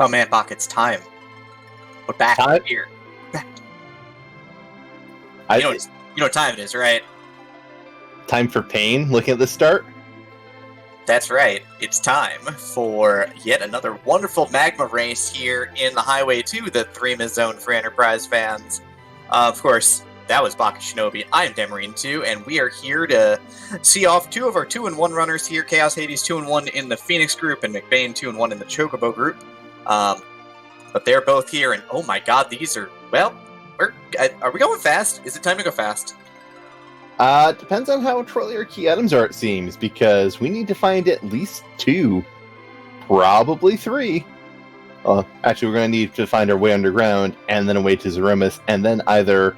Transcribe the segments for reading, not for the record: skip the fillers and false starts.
Oh man, Bach, it's time. We're back here. Back. You know what time it is, right? Time for pain, looking at the start? That's right. It's time for yet another wonderful Magma race here in the Highway to the Threemus zone for Enterprise fans. Of course, that was Bakashinobi. I'm Demerine2, and we are here to see off two of our 2-1 runners here. Chaos Hades 2-1 in the Phoenix group, and McBain 2-1 in the Chocobo group. But they're both here, and oh my god, these are, well, are we going fast? Is it time to go fast? Depends on how trolley our key items are, it seems, because we need to find at least 2. Probably 3. Actually, we're going to need to find our way underground, and then a way to Zeromus, and then either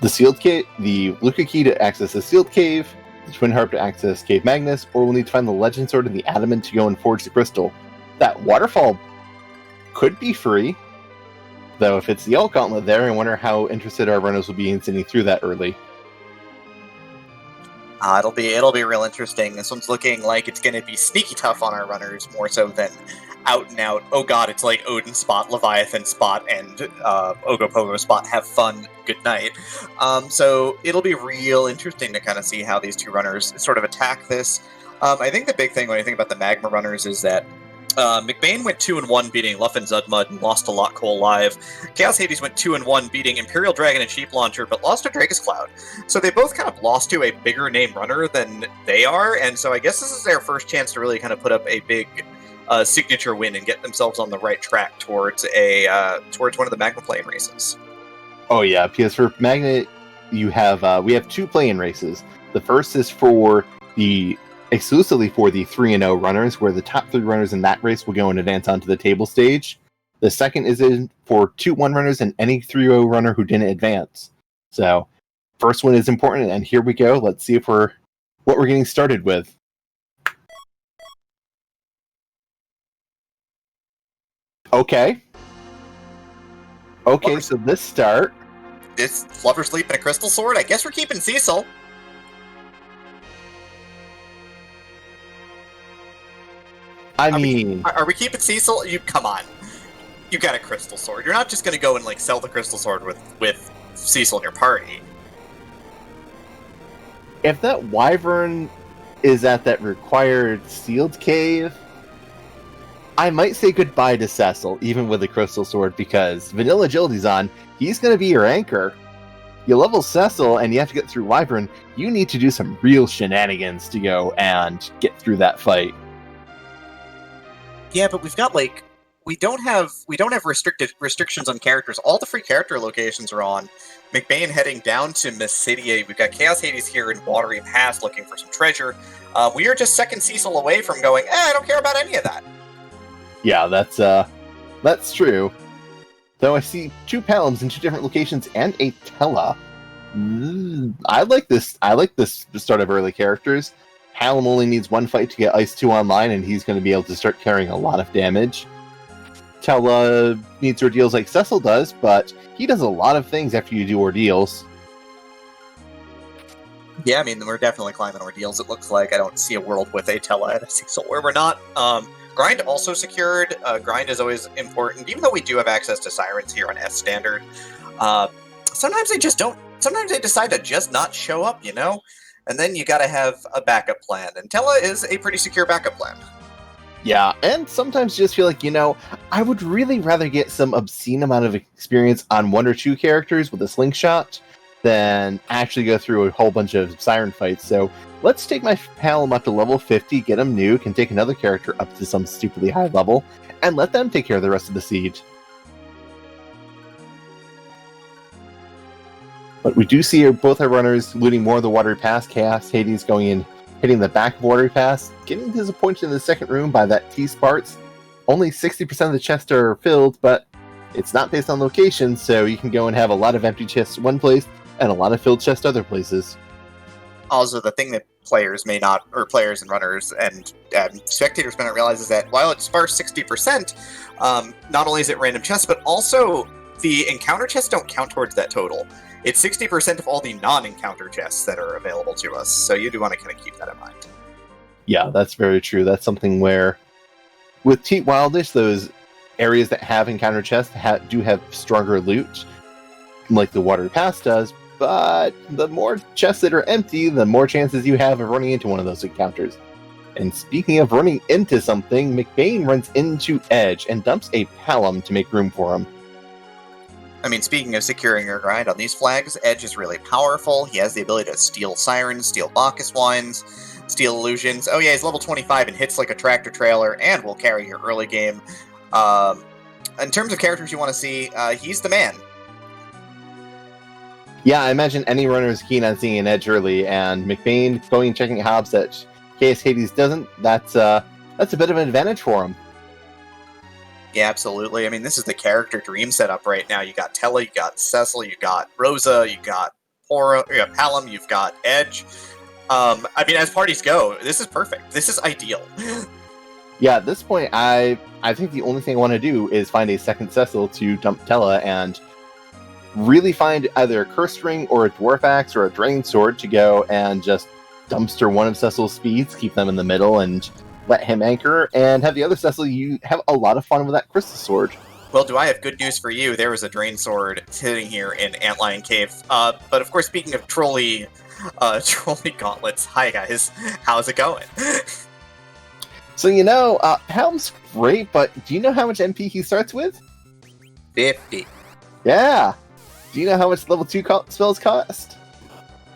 the sealed cave, the Luca key to access the sealed cave, the Twin Harp to access Cave Magnus, or we'll need to find the Legend Sword and the Adamant to go and forge the crystal. That Waterfall could be free, though if it's the Elk Gauntlet there, I wonder how interested our runners will be in sending through that early. It'll be real interesting. This one's looking like it's going to be sneaky tough on our runners, more so than out and out. Oh god, it's like Odin spot, Leviathan spot, and Ogopogo spot. Have fun, good night. So it'll be real interesting to kind of see how these two runners sort of attack this. I think the big thing when you think about the Magma runners is that McBain went 2-1 beating Luff and Zudmud and lost to Lot Cole live. Chaos Hades went 2-1 beating Imperial Dragon and Sheep Launcher, but lost to Dragus Cloud. So they both kind of lost to a bigger name runner than they are, and so I guess this is their first chance to really kind of put up a big signature win and get themselves on the right track towards towards one of the Magma play-in races. Oh yeah, because for Magna, we have 2 play-in races. The first is exclusively for the 3-0 runners, where the top 3 runners in that race will go and advance onto the table stage. The second is for 2-1 runners and any 3-0 runner who didn't advance. So, first one is important, and here we go. Let's see what we're getting started with. Okay, so this start... It's Lover Sleep and a Crystal Sword? I guess we're keeping Cecil. I mean... Are we keeping Cecil? Come on. You got a Crystal Sword. You're not just going to go and like sell the Crystal Sword with Cecil in your party. If that Wyvern is at that required sealed cave, I might say goodbye to Cecil, even with the Crystal Sword, because Vanilla Agility's on. He's going to be your anchor. You level Cecil and you have to get through Wyvern, you need to do some real shenanigans to go and get through that fight. Yeah, but we've got we don't have restrictions on characters. All the free character locations are on. McBain heading down to Mysidia. We've got Chaos Hades here in Watery Pass looking for some treasure. We are just second Cecil away from going, I don't care about any of that. Yeah, that's true. Though I see 2 Palms in 2 different locations and a Tella. I like this start of early characters. Hallam only needs 1 fight to get Ice 2 online, and he's going to be able to start carrying a lot of damage. Tella needs ordeals like Cecil does, but he does a lot of things after you do ordeals. Yeah, I mean, we're definitely climbing ordeals, it looks like. I don't see a world with a Tella and a Cecil where we're not. Grind also secured. Grind is always important, even though we do have access to Sirens here on S Standard. Sometimes they just don't. Sometimes they decide to just not show up, you know? And then you gotta have a backup plan. And Tella is a pretty secure backup plan. Yeah, and sometimes you just feel like, I would really rather get some obscene amount of experience on 1 or 2 characters with a slingshot than actually go through a whole bunch of Siren fights. So let's take my Palom up to level 50, get him nuke, and take another character up to some stupidly high level, and let them take care of the rest of the siege. But we do see both our runners looting more of the Watery Pass. Chaos Hades going in, hitting the back of Watery Pass, getting disappointed in the second room by that T-Sparts. Only 60% of the chests are filled, but it's not based on location, so you can go and have a lot of empty chests one place and a lot of filled chests other places. Also, the thing that players may not, or players and runners and spectators may not realize is that while it's sparse 60%, not only is it random chests, but also the encounter chests don't count towards that total. It's 60% of all the non-encounter chests that are available to us, so you do want to kind of keep that in mind. Yeah, that's very true. That's something where With Teat Wildish, those areas that have encounter chests do have stronger loot, like the Water Pass does, but the more chests that are empty, the more chances you have of running into one of those encounters. And speaking of running into something, McBain runs into Edge and dumps a Palom to make room for him. I mean, speaking of securing your grind on these flags, Edge is really powerful. He has the ability to steal Sirens, steal Bacchus Wines, steal Illusions. Oh yeah, he's level 25 and hits like a tractor trailer and will carry your early game. In terms of characters you want to see, he's the man. Yeah, I imagine any runner is keen on seeing an Edge early, and McBain going and checking Hobbs that KS Hades doesn't, that's a bit of an advantage for him. Yeah, absolutely. I mean, this is the character dream setup right now. You got Tella, you got Cecil, you got Rosa, you got Pora, you got Palom, you've got Edge. I mean, as parties go, this is perfect. This is ideal. Yeah, at this point, I think the only thing I want to do is find a second Cecil to dump Tella and really find either a Curse Ring or a Dwarf Axe or a Drain Sword to go and just dumpster one of Cecil's speeds, keep them in the middle, and let him anchor, and have the other Cecil you have a lot of fun with that Crystal Sword. Well, do I have good news for you? There was a Drain Sword sitting here in Antlion Cave. But of course, speaking of trolley gauntlets, hi guys, how's it going? So, Helm's great, but do you know how much MP he starts with? 50. Yeah. Do you know how much level 2 spells cost?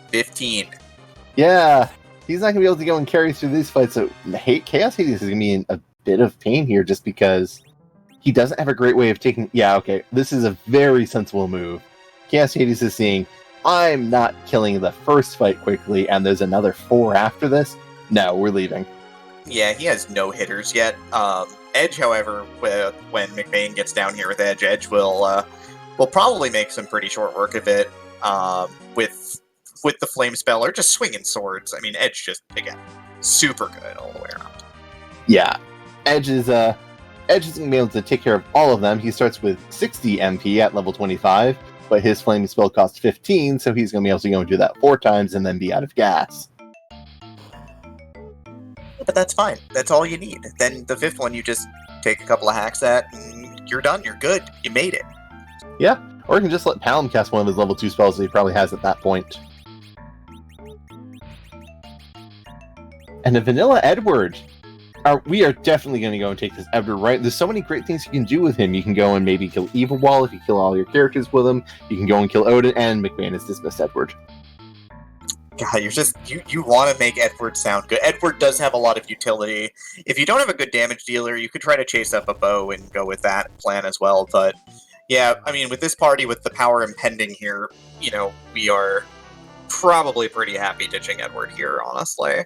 15. Yeah. He's not going to be able to go and carry through these fights, so Chaos Hades is going to be in a bit of pain here just because he doesn't have a great way of taking... Yeah, okay, this is a very sensible move. Chaos Hades is seeing, I'm not killing the first fight quickly, and there's another 4 after this. No, we're leaving. Yeah, he has no hitters yet. Edge, however, when McBain gets down here with Edge will probably make some pretty short work of it with the flame spell or just swinging swords. I mean, Edge just, again, super good all the way around. Yeah, Edge is going to be able to take care of all of them. He starts with 60 MP at level 25, but his flame spell costs 15, so he's going to be able to go and do that 4 times and then be out of gas. But that's fine. That's all you need. Then the 5th one, you just take a couple of hacks at, and you're done. You're good. You made it. Yeah, or you can just let Palom cast one of his level 2 spells that he probably has at that point. And a vanilla Edward. We are definitely going to go and take this Edward, right? There's so many great things you can do with him. You can go and maybe kill Evil Wall if you kill all your characters with him. You can go and kill Odin, and McBain is dismissed Edward. God, you want to make Edward sound good. Edward does have a lot of utility. If you don't have a good damage dealer, you could try to chase up a bow and go with that plan as well. But yeah, I mean, with this party, with the power impending here, we are probably pretty happy ditching Edward here, honestly.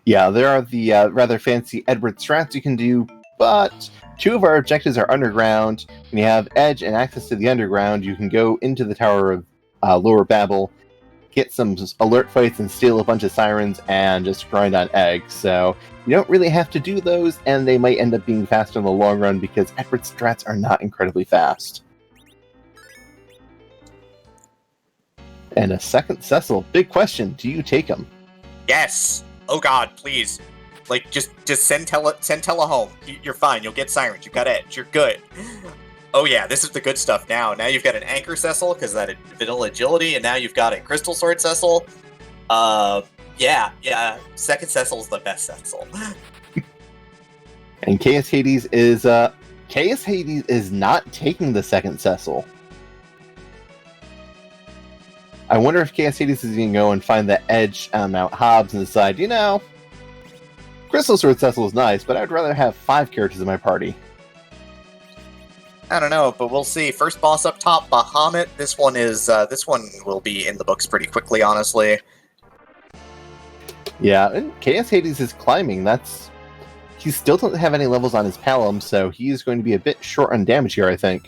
Yeah, there are the rather fancy Edward strats you can do, but 2 of our objectives are underground. When you have Edge and access to the underground, you can go into the Tower of Lower Babel, get some alert fights and steal a bunch of Sirens, and just grind on eggs. So you don't really have to do those, and they might end up being faster in the long run because Edward strats are not incredibly fast. And a second Cecil. Big question, do you take him? Yes! Oh god, please. Like, just send Tella home. You're fine, you'll get Sirens, you've got Edge, you're good. Oh yeah, this is the good stuff now. Now you've got an Anchor Cecil, because that vanilla agility, and now you've got a Crystal Sword Cecil. Yeah, second Cecil's the best Cecil. And Chaos Hades is not taking the second Cecil. I wonder if Chaos Hades is going to go and find the Edge on Mount Hobbs and decide, Crystal Sword Cecil is nice, but I'd rather have 5 characters in my party. I don't know, but we'll see. First boss up top, Bahamut. This one will be in the books pretty quickly, honestly. Yeah, and Chaos Hades is climbing. He still doesn't have any levels on his Palom, so he is going to be a bit short on damage here, I think.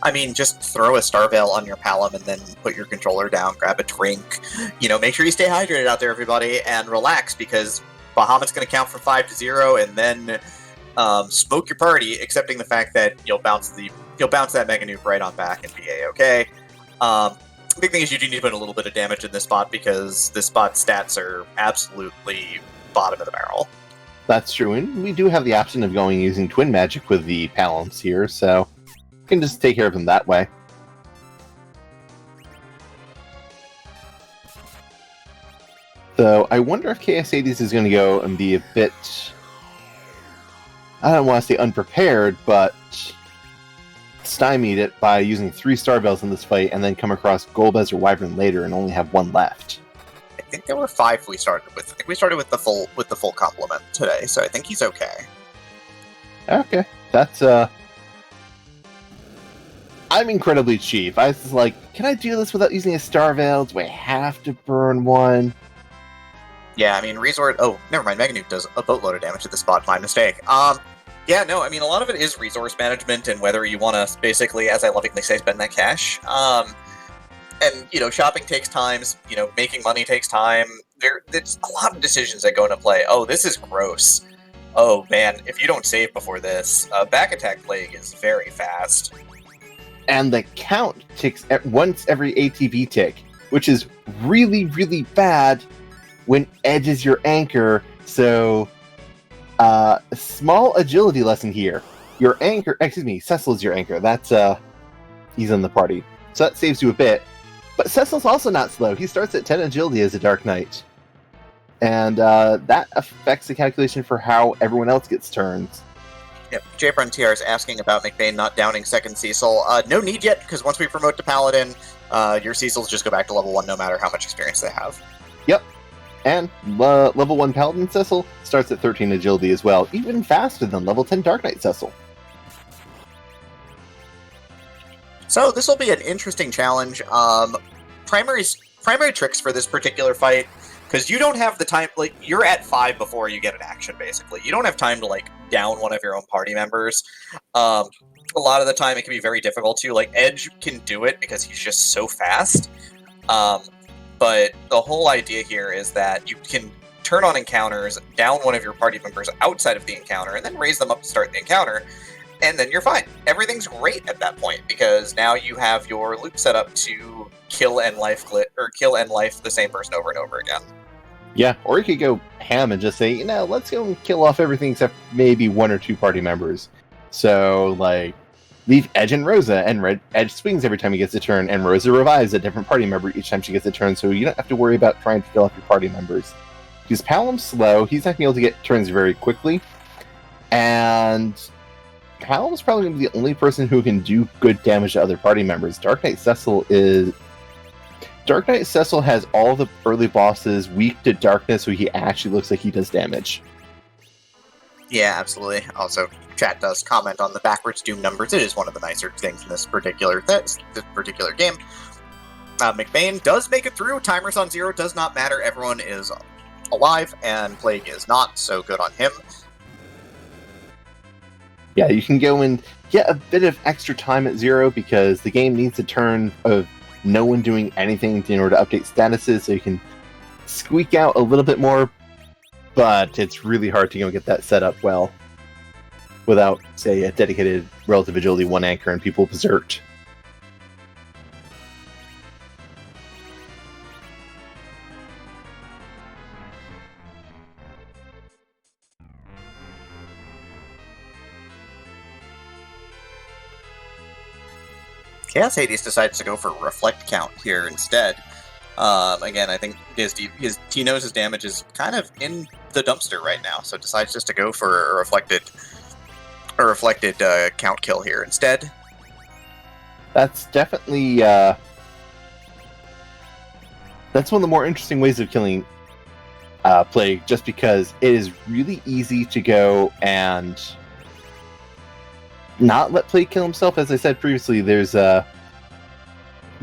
I mean, just throw a Starveil on your Palom and then put your controller down, grab a drink. Make sure you stay hydrated out there, everybody, and relax, because Bahamut's going to count from 5 to 0, and then smoke your party, accepting the fact that you'll bounce that Mega Nuke right on back and be A-okay. Big thing is you do need to put a little bit of damage in this spot, because this spot's stats are absolutely bottom of the barrel. That's true, and we do have the option of going using Twin Magic with the Palums here, so we can just take care of them that way. So I wonder if KS80s is going to go and be a bit, I don't want to say unprepared, but stymied it by using 3 Star Bells in this fight and then come across Golbez or Wyvern later and only have 1 left. I think there were 5 we started with. I think we started with the full complement today, so I think he's okay. Okay, that's I'm incredibly cheap. I was like, can I do this without using a Star Veil? Do I have to burn 1? Yeah, I mean, Resort... Oh, never mind. Mega Nuke does a boatload of damage to the spot. My mistake. Yeah, no, I mean, a lot of it is resource management and whether you want to basically, as I lovingly say, spend that cash. And, you know, shopping takes time. You know, making money takes time. It's a lot of decisions that go into play. Oh, this is gross. Oh, man, if you don't save before this, back attack plague is very fast. And the count ticks at once every ATB tick, which is really, really bad when Edge is your anchor. So, a small agility lesson here. Your anchor, Cecil's your anchor. That's, he's in the party. So that saves you a bit. But Cecil's also not slow. He starts at 10 agility as a Dark Knight. And that affects the calculation for how everyone else gets turns. Yep, J-Frontier is asking about McBain not downing second Cecil. No need yet, because once we promote to Paladin, your Cecils just go back to level 1 no matter how much experience they have. Yep. And level 1 Paladin Cecil starts at 13 agility as well, even faster than level 10 Dark Knight Cecil. So this will be an interesting challenge. Primary tricks for this particular fight, because you don't have the time, like, you're at 5 before you get an action, basically. You don't have time to, like, down one of your own party members. A lot of the time it can be very difficult to, like, Edge can do it because he's just so fast. But the whole idea here is that you can turn on encounters, down one of your party members outside of the encounter, and then raise them up to start the encounter, and then you're fine. Everything's great at that point, because now you have your loop set up to kill and life the same person over and over again. Yeah, or you could go ham and just say, let's go and kill off everything except maybe 1 or 2 party members. So, like, leave Edge and Rosa, and Edge swings every time he gets a turn, and Rosa revives a different party member each time she gets a turn, so you don't have to worry about trying to kill off your party members. Because Palum's slow, he's not going to be able to get turns very quickly, and Palum's probably going to be the only person who can do good damage to other party members. Dark Knight Cecil has all the early bosses weak to darkness, so he actually looks like he does damage. Yeah, absolutely. Also, chat does comment on the backwards Doom numbers. It is one of the nicer things in this particular game. McBain does make it through. Timers on 0 does not matter. Everyone is alive, and Plague is not, so good on him. Yeah, you can go and get a bit of extra time at 0 because the game needs a turn of no one doing anything in order to update statuses, so you can squeak out a little bit more, but it's really hard to get that set up well without, say, a dedicated relative agility 1 anchor and people berserked. Chaos Hades decides to go for Reflect Count here instead. Again, I think he knows his damage is kind of in the dumpster right now, so decides just to go for a reflected count kill here instead. That's definitely that's one of the more interesting ways of killing Plague, just because it is really easy to go and not let Plague kill himself. As I said previously, there's the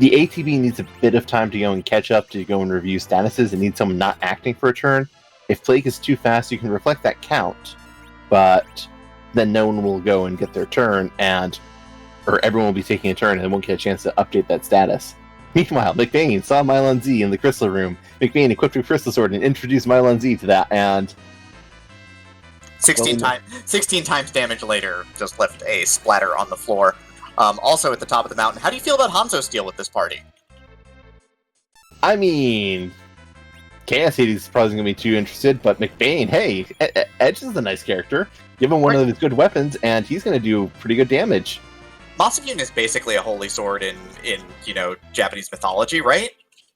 ATB needs a bit of time to go and catch up, to go and review statuses. It needs someone not acting for a turn. If Plague is too fast, you can reflect that count, but then no one will go and get their turn, or everyone will be taking a turn and won't get a chance to update that status. Meanwhile, McBain saw Mylon Z in the Crystal Room. McBain equipped a Crystal Sword and introduced Mylon Z to that, and 16 times damage later, just left a splatter on the floor. Also at the top of the mountain, how do you feel about Hanzo's deal with this party? I mean, Chaos Hades is probably going to be too interested, but McBain, hey, Edge is a nice character. Give him one of his good weapons, and he's going to do pretty good damage. Masamune is basically a holy sword in Japanese mythology, right?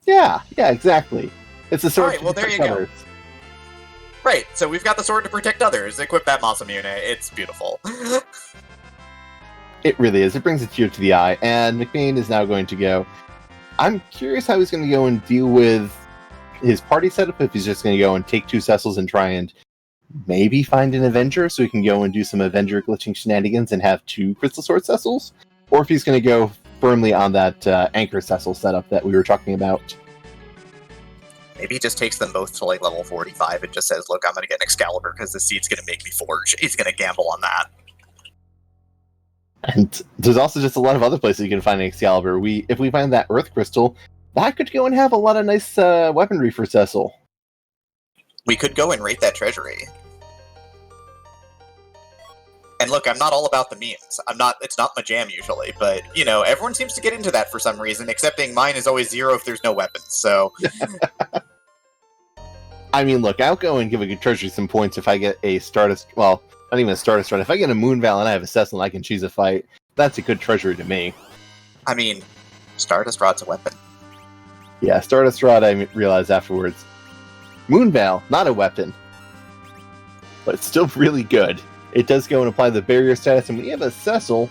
Yeah, exactly. It's a sword. Alright, well, there you go. Right, so we've got the sword to protect others. Equip that Masamune. It's beautiful. It really is. It brings a tear to the eye, and McBain is now going to go. I'm curious how he's going to go and deal with his party setup, if he's just going to go and take 2 Cecils and try and maybe find an Avenger, so he can go and do some Avenger glitching shenanigans and have 2 Crystal Sword Cecils, or if he's going to go firmly on that Anchor Cecil setup that we were talking about. Maybe he just takes them both to like level 45 and just says, look, I'm going to get an Excalibur because the seed's going to make me forge. He's going to gamble on that. And there's also just a lot of other places you can find an Excalibur. If we find that Earth Crystal, that could go and have a lot of nice weaponry for Cecil. We could go and rate that treasury. And look, I'm not all about the memes. It's not my jam usually, but, everyone seems to get into that for some reason, excepting mine is always 0 if there's no weapons, so... I mean, look, I'll go and give a good treasury some points if I get a Stardust... Well, not even a Stardust Rod. If I get a Moonval and I have a Cecil and I can choose a fight, that's a good treasury to me. I mean, Stardust Rod's a weapon. Yeah, Stardust Rod, I realized afterwards. Moonval, not a weapon. But it's still really good. It does go and apply the barrier status, and when you have a Cecil,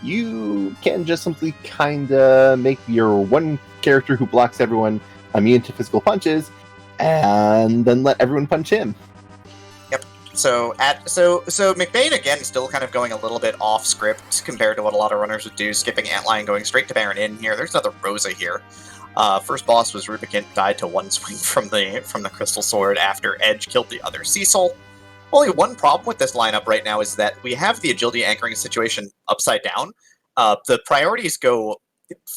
you can just simply kinda make your one character who blocks everyone immune to physical punches, and then let everyone punch him. Yep. So McBain again still kind of going a little bit off script compared to what a lot of runners would do, skipping Antline, going straight to Baron in here. There's another Rosa here. First boss was Rubicant, died to 1 swing from the Crystal Sword after Edge killed the other Cecil. Only one problem with this lineup right now is that we have the agility anchoring situation upside down. The priorities go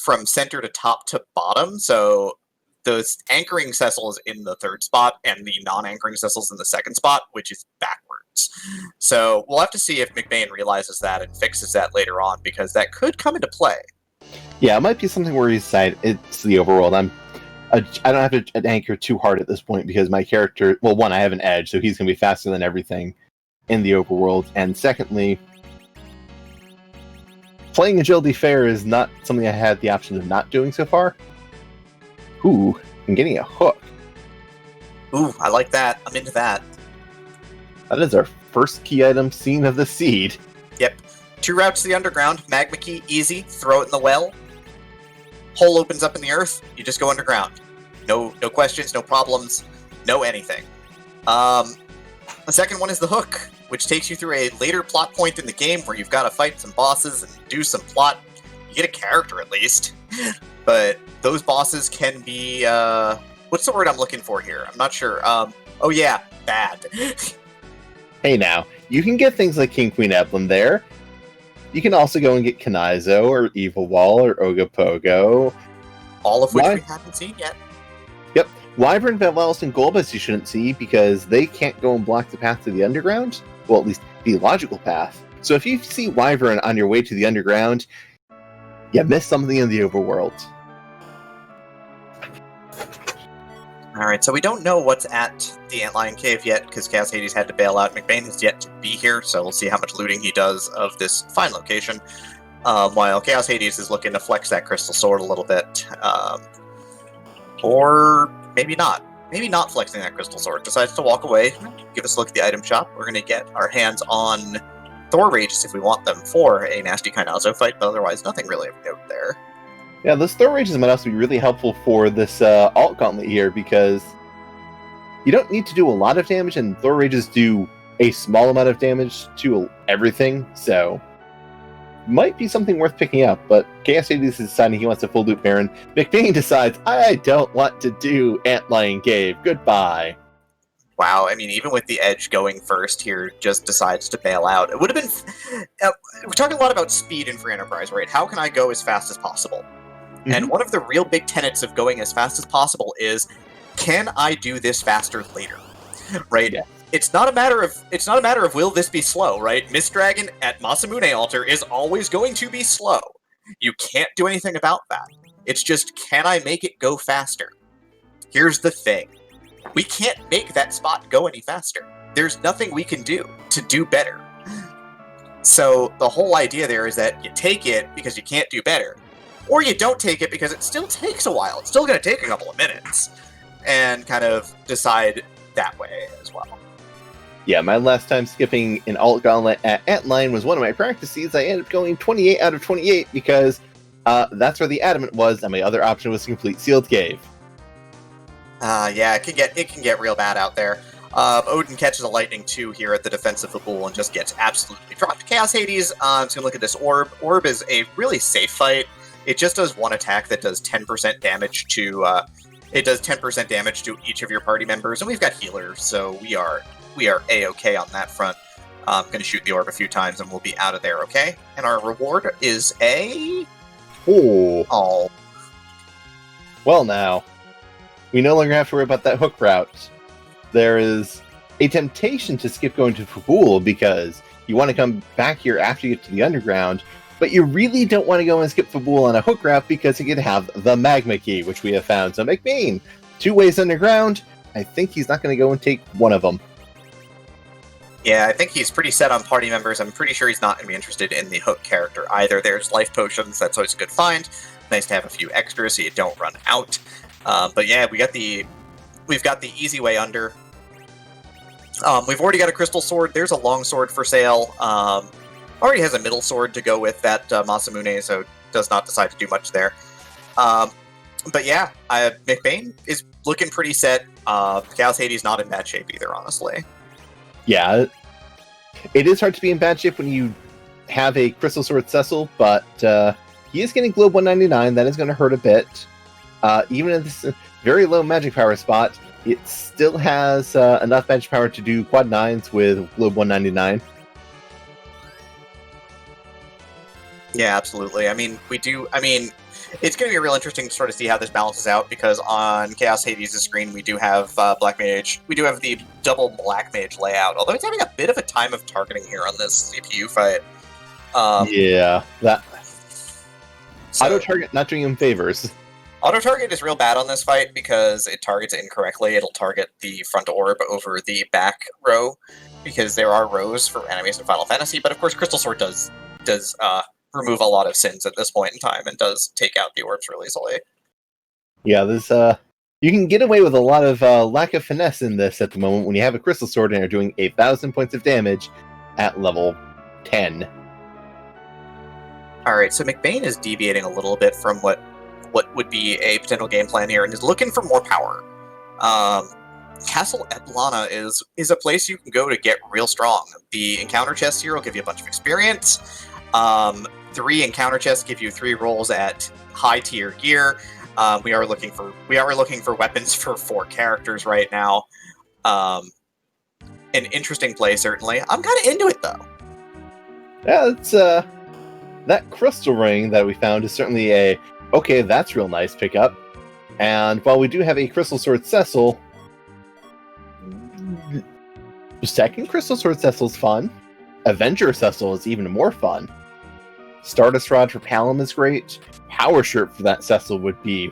from center to top to bottom, so those anchoring Cecils in the 3rd spot and the non-anchoring Cecils in the 2nd spot, which is backwards. So we'll have to see if McBain realizes that and fixes that later on, because that could come into play. Yeah, it might be something where he's decided it's the overworld. I don't have to anchor too hard at this point because my character... Well, one, I have an Edge, so he's going to be faster than everything in the overworld. And secondly, playing Agility Fair is not something I had the option of not doing so far. Ooh, I'm getting a hook. Ooh, I like that. I'm into that. That is our first key item seen of the seed. Yep. 2 routes to the underground. Magma Key, easy. Throw it in the well. Hole opens up in the earth, you just go underground. No questions, no problems, no anything. The second one is the hook, which takes you through a later plot point in the game where you've got to fight some bosses and do some plot. You get a character at least. But those bosses can be, what's the word I'm looking for here? I'm not sure. Oh yeah, bad. Hey now, you can get things like King Queen Eblan there. You can also go and get Kanizo, or Evil Wall, or Ogopogo. All of which we haven't seen yet. Yep. Wyvern, Vevalis, and Golbas you shouldn't see, because they can't go and block the path to the underground. Well, at least the logical path. So if you see Wyvern on your way to the underground, you missed something in the overworld. Alright, so we don't know what's at the Antlion Cave yet, because Chaos Hades had to bail out. McBain has yet to be here, so we'll see how much looting he does of this fine location. While Chaos Hades is looking to flex that Crystal Sword a little bit. Or maybe not. Maybe not flexing that Crystal Sword. Decides to walk away, give us a look at the item shop. We're going to get our hands on Thor Rages if we want them for a nasty Kainazo fight, but otherwise nothing really of note there. Yeah, those Thor Rages might also be really helpful for this alt gauntlet here, because you don't need to do a lot of damage, and Thor Rages do a small amount of damage to everything, so might be something worth picking up. But Chaos Hades is deciding he wants a full loop Baron. McBain decides, I don't want to do Antlion Cave. Goodbye. Wow, I mean, even with the Edge going first here, just decides to bail out. It would have been... we're talking a lot about speed in Free Enterprise, right? How can I go as fast as possible? Mm-hmm. And one of the real big tenets of going as fast as possible is, can I do this faster later? Right? Yeah. It's not a matter of will this be slow, right? Mist Dragon at Masamune Altar is always going to be slow. You can't do anything about that. It's just, can I make it go faster? Here's the thing. we can't make that spot go any faster. There's nothing we can do to do better. So the whole idea there is that you take it because you can't do better, or you don't take it because it still takes a while. It's still going to take a couple of minutes, and kind of decide that way as well. Yeah, my last time skipping an alt gauntlet at Antline was one of my practices. I ended up going 28 out of 28 because that's where the adamant was, and my other option was to complete Sealed Cave. Yeah, it can get real bad out there. Odin catches a lightning 2 here at the defense of the bull and just gets absolutely dropped. Chaos Hades, let's look at this orb. Orb is a really safe fight. It just does one attack that does 10% damage to each of your party members, and we've got healers, so we are A-okay on that front. I'm going to shoot the orb a few times and we'll be out of there, okay? And our reward is a... Oh. Well now, we no longer have to worry about that hook route. There is a temptation to skip going to Fabul because you want to come back here after you get to the underground, but you really don't want to go and skip Fabul on a hook route because you can have the Magma Cave, which we have found. So McBain, 2 ways underground. I think he's not going to go and take one of them. Yeah, I think he's pretty set on party members. I'm pretty sure he's not going to be interested in the hook character either. There's life potions. That's always a good find. Nice to have a few extras so you don't run out. But yeah, we've got the easy way under. We've already got a crystal sword. There's a long sword for sale. Already has a middle sword to go with that Masamune, so does not decide to do much there. But yeah, McBain is looking pretty set. Chaos Hades not in bad shape either, honestly. Yeah, it is hard to be in bad shape when you have a crystal sword Cecil, but he is getting Globe 199. That is going to hurt a bit. Even in this very low magic power spot, it still has enough magic power to do quad 9s with Globe 199. Yeah, absolutely. It's going to be real interesting to sort of see how this balances out, because on Chaos Hades' screen we do have Black Mage. We do have the double Black Mage layout, although it's having a bit of a time of targeting here on this CPU fight. Yeah, that auto-target not doing him favors. Auto-target is real bad on this fight because it targets incorrectly. It'll target the front orb over the back row, because there are rows for enemies in Final Fantasy, but of course Crystal Sword does remove a lot of sins at this point in time and does take out the orbs really easily. Yeah, there's you can get away with a lot of lack of finesse in this at the moment when you have a Crystal Sword and are doing 1,000 points of damage at level 10. Alright, so McBain is deviating a little bit from what would be a potential game plan here and is looking for more power. Castle Eblana is a place you can go to get real strong. The encounter chest here will give you a bunch of experience. 3 encounter chests give you 3 rolls at high tier gear. We are looking for weapons for 4 characters right now. An interesting play, certainly. I'm kind of into it though. Yeah, it's that crystal ring that we found is certainly okay, that's real nice pickup. And while we do have a crystal sword Cecil, second crystal sword Cecil's fun. Avenger Cecil is even more fun. Stardust Rod for Palom is great. Power Shirt for that Cecil would be...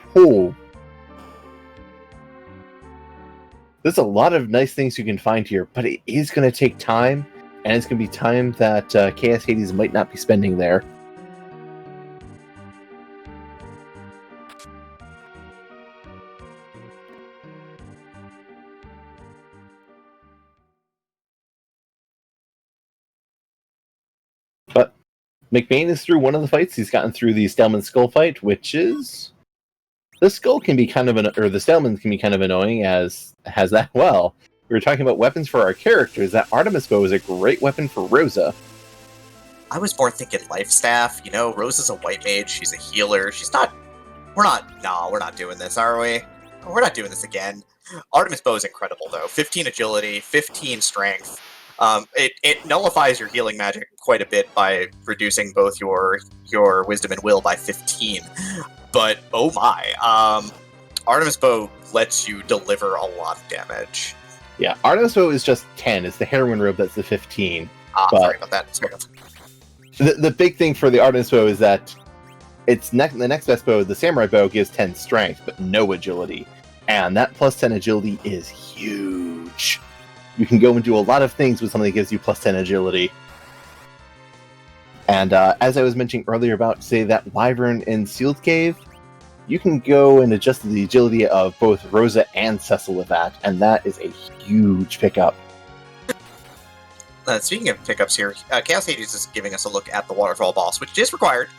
There's a lot of nice things you can find here, but it is going to take time, and it's going to be time that Chaos Hades might not be spending there. But McBain is through one of the fights. He's gotten through the Stelman Skull fight, which is... The skull can be kind of... the Stelman can be kind of annoying, as that... Well, we were talking about weapons for our characters. That Artemis Bow is a great weapon for Rosa. I was more thinking Life Staff. You know, Rosa's a white mage. She's a healer. She's not... we're not doing this, are we? We're not doing this again. Artemis Bow is incredible, though. 15 agility, 15 strength. It nullifies your healing magic quite a bit by reducing both your wisdom and will by 15. But oh my, Artemis Bow lets you deliver a lot of damage. Yeah, Artemis Bow is just 10. It's the heroine robe that's the 15. Sorry about that. The big thing for the Artemis Bow is that it's the next best bow, the Samurai Bow, gives 10 strength, but no agility. And that plus 10 agility is huge. You can go and do a lot of things with something that gives you plus 10 agility. And as I was mentioning earlier about, say, that Wyvern in Sealed Cave, you can go and adjust the agility of both Rosa and Cecil with that, and that is a huge pickup. Speaking of pickups here, Chaos Hades is giving us a look at the Waterfall boss, which is required.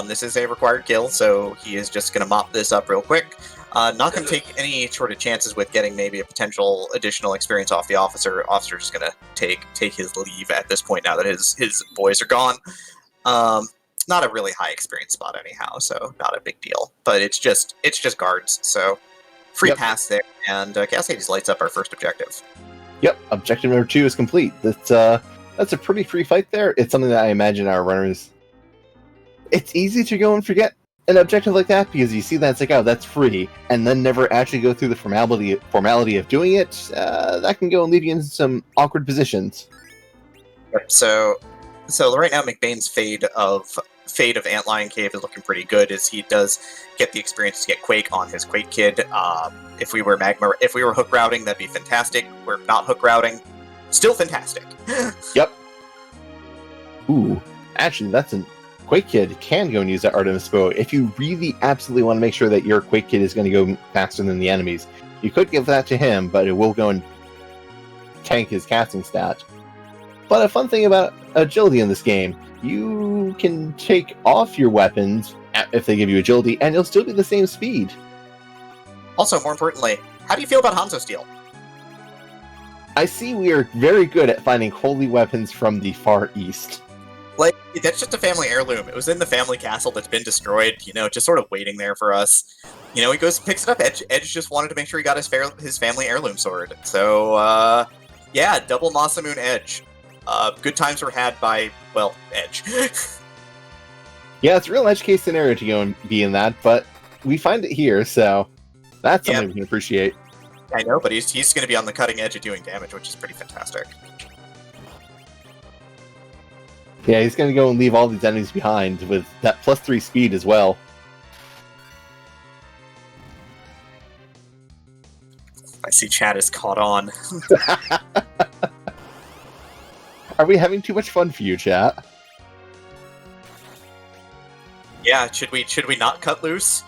This is a required kill, so he is just going to mop this up real quick. Not going to take any sort of chances with getting maybe a potential additional experience off the officer. Officer's going to take his leave at this point now that his boys are gone. Not a really high experience spot anyhow, so not a big deal. But it's just guards, so free pass there, and Chaos Hades lights up our first objective. Yep, objective number 2 is complete. That's a pretty free fight there. It's something that I imagine our runners... It's easy to go and forget an objective like that, because you see that, it's like, oh, that's free, and then never actually go through the formality of doing it. That can go and leave you in some awkward positions. Yep, so right now McBain's fade of Antlion Cave is looking pretty good, as he does get the experience to get Quake on his Quake Kid. If we were hook routing, that'd be fantastic. We're not hook routing, still fantastic. Yep. Ooh, actually, Quake Kid can go and use that Artemis Bow if you really absolutely want to make sure that your Quake Kid is going to go faster than the enemies. You could give that to him, but it will go and tank his casting stat. But a fun thing about agility in this game, you can take off your weapons if they give you agility, and you'll still be the same speed. Also, more importantly, how do you feel about Hanzo Steel? I see we are very good at finding holy weapons from the Far East. Like, that's just a family heirloom. It was in the family castle that's been destroyed, just sort of waiting there for us. He goes and picks it up. Edge just wanted to make sure he got his family heirloom sword. So, yeah, double Masamune Edge. Good times were had by, well, Edge. Yeah, it's a real edge case scenario to go and be in that, but we find it here, so that's something we can appreciate. I know, but he's going to be on the cutting edge of doing damage, which is pretty fantastic. Yeah, he's going to go and leave all these enemies behind with that plus 3 speed as well. I see chat is caught on. Are we having too much fun for you, chat? Yeah, should we not cut loose?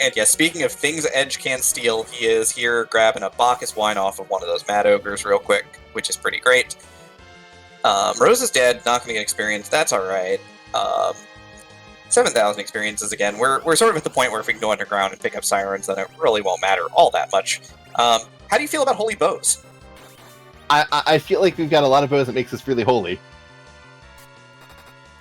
And yeah, speaking of things Edge can steal, he is here grabbing a Bacchus wine off of one of those Mad Ogres real quick, which is pretty great. Rose is dead, not going to get experience, that's alright. 7,000 experiences again. We're sort of at the point where if we can go underground and pick up Sirens, then it really won't matter all that much. How do you feel about Holy Bows? I feel like we've got a lot of bows that makes us really holy.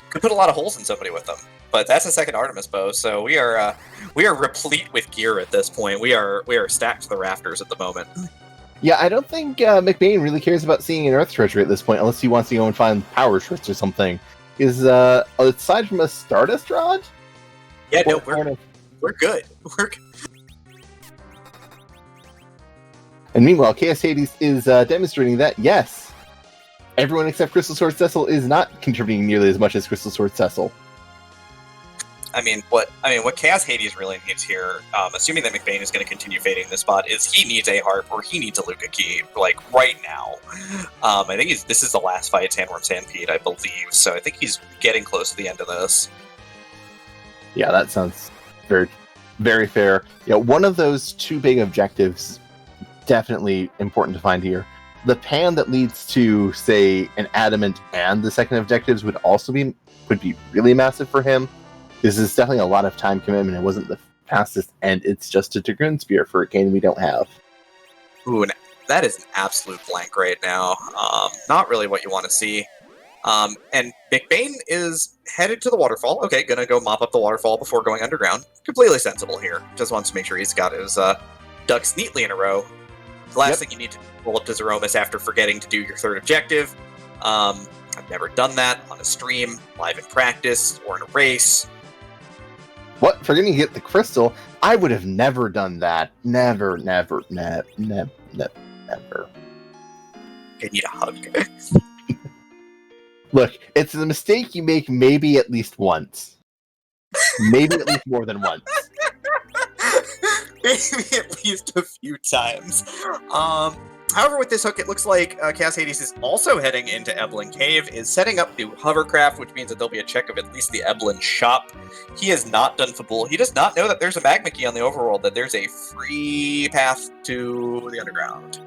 Could put a lot of holes in somebody with them, but that's a second Artemis bow, so we are replete with gear at this point. We are stacked to the rafters at the moment. Yeah, I don't think McBain really cares about seeing an Earth treasure at this point, unless he wants to go and find power shrifts or something. Is aside from a Stardust Rod? Yeah, no, we're good. And meanwhile, Chaos Hades is demonstrating that, yes, everyone except Crystal Sword Cecil is not contributing nearly as much as Crystal Sword Cecil. I mean, what Chaos Hades really needs here, assuming that McBain is going to continue fading this spot, is he needs a harp or he needs a Luca key, like, right now. I think this is the last fight, Sandworm Stampede, I believe, so I think he's getting close to the end of this. Yeah, that sounds very, very fair. Yeah, one of those two big objectives, definitely important to find here. The pan that leads to, say, an Adamant and the second objectives would be really massive for him. This is definitely a lot of time commitment. It wasn't the fastest, and it's just a Dragoon Spear for a cane we don't have. Ooh, and that is an absolute blank right now. Not really what you want to see. And McBain is headed to the waterfall. Okay, gonna go mop up the waterfall before going underground. Completely sensible here. Just wants to make sure he's got his ducks neatly in a row. The last thing you need to roll up to Zeromus after forgetting to do your third objective. I've never done that on a stream, live in practice, or in a race. What? Forgetting to get the crystal? I would have never done that. Never. I need a hug. Look, it's a mistake you make maybe at least once. Maybe at least more than once. Maybe at least a few times. However, with this hook, it looks like Chaos Hades is also heading into Eblan Cave, is setting up new hovercraft, which means that there'll be a check of at least the Eblan shop. He has not done Fabul. He does not know that there's a Magma Key on the overworld, that there's a free path to the underground.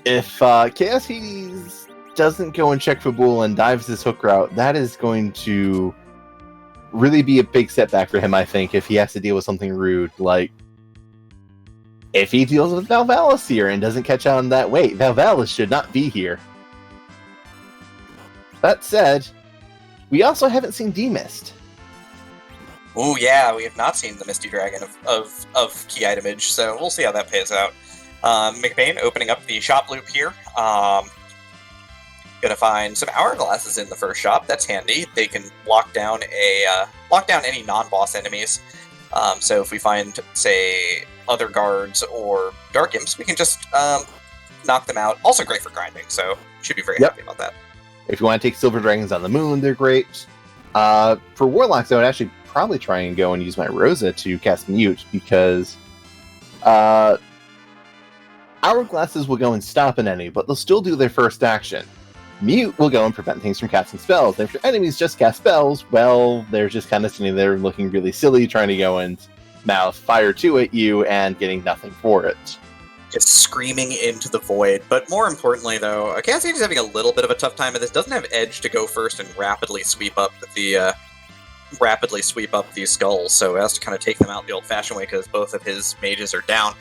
If Chaos Hades doesn't go and check Fabul and dives this hook route, that is going to really be a big setback for him, I think, if he has to deal with something rude, like if he deals with Valvalis here and doesn't catch on that, wait, Valvalis should not be here. That said, we also haven't seen D-Mist. Oh yeah, we have not seen the Misty Dragon of key itemage, so we'll see how that pays out. McBain opening up the shop loop here. Gonna find some hourglasses in the first shop. That's handy. They can lock down any non-boss enemies. So if we find, say, other guards or dark imps, we can just knock them out. Also great for grinding, so should be very happy about that. If you want to take silver dragons on the moon, they're great. For warlocks, I would actually probably try and go and use my Rosa to cast Mute, because hourglasses will go and stop an enemy, but they'll still do their first action. Mute will go and prevent things from casting spells. If your enemies just cast spells, well, they're just kind of sitting there looking really silly, trying to go and mouth fire 2 at you and getting nothing for it. Just screaming into the void. But more importantly, though, Cassidy is having a little bit of a tough time with this. Doesn't have Edge to go first and rapidly sweep up these skulls, so he has to kind of take them out the old-fashioned way because both of his mages are down.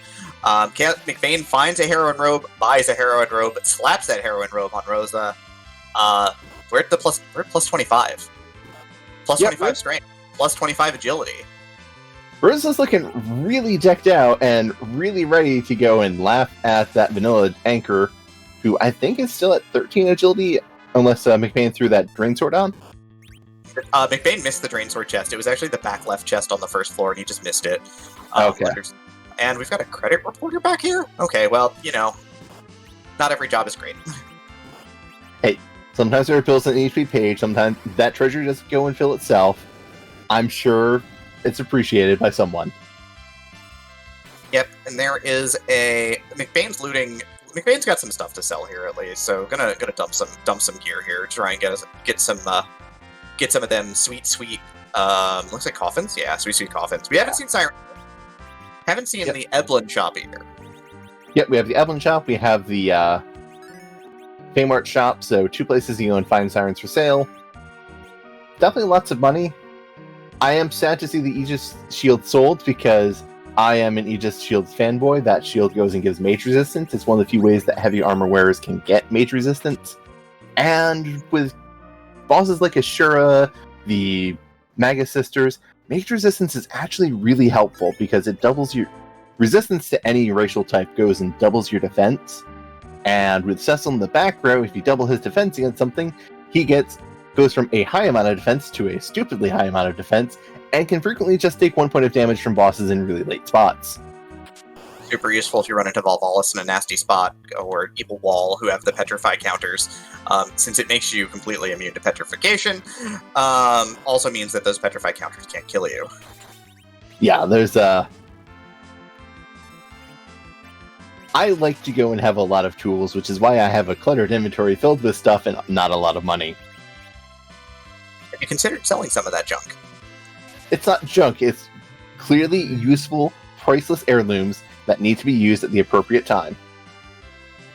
McBain finds a heroine robe, buys a heroine robe, slaps that heroine robe on Rosa. We're at plus 25. Plus 25 strength, plus 25 agility. Rosa's looking really decked out and really ready to go and laugh at that vanilla anchor, who I think is still at 13 agility, unless McBain threw that drain sword on. McBain missed the drain sword chest. It was actually the back left chest on the first floor, and he just missed it. Okay. And we've got a credit reporter back here? Okay, well, not every job is great. Hey, sometimes there are bills that need to be paid, sometimes that treasure doesn't go and fill itself. I'm sure it's appreciated by someone. Yep, and there is a... McBain's looting... McBain's got some stuff to sell here, at least, so gonna dump some gear here, try and get some of them sweet, looks like coffins? Yeah, sweet coffins. We haven't seen Siren. Haven't seen the Eblan shop either. Yep, we have the Eblan shop, we have the Fay March shop, so 2 places you go and find sirens for sale. Definitely lots of money. I am sad to see the Aegis shield sold, because I am an Aegis shield fanboy. That shield goes and gives mage resistance. It's one of the few ways that heavy armor wearers can get mage resistance. And with bosses like Ashura, the Magus Sisters, mage resistance is actually really helpful because it doubles your resistance to any racial type goes and doubles your defense. And with Cecil in the back row, if you double his defense against something, he goes from a high amount of defense to a stupidly high amount of defense, and can frequently just take 1 point of damage from bosses in really late spots. Super useful if you run into Valvalis in a nasty spot, or Evil Wall, who have the Petrify counters, since it makes you completely immune to Petrification. Also means that those Petrify counters can't kill you. Yeah, there's I like to go and have a lot of tools, which is why I have a cluttered inventory filled with stuff and not a lot of money. Have you considered selling some of that junk? It's not junk, it's clearly useful, priceless heirlooms that need to be used at the appropriate time.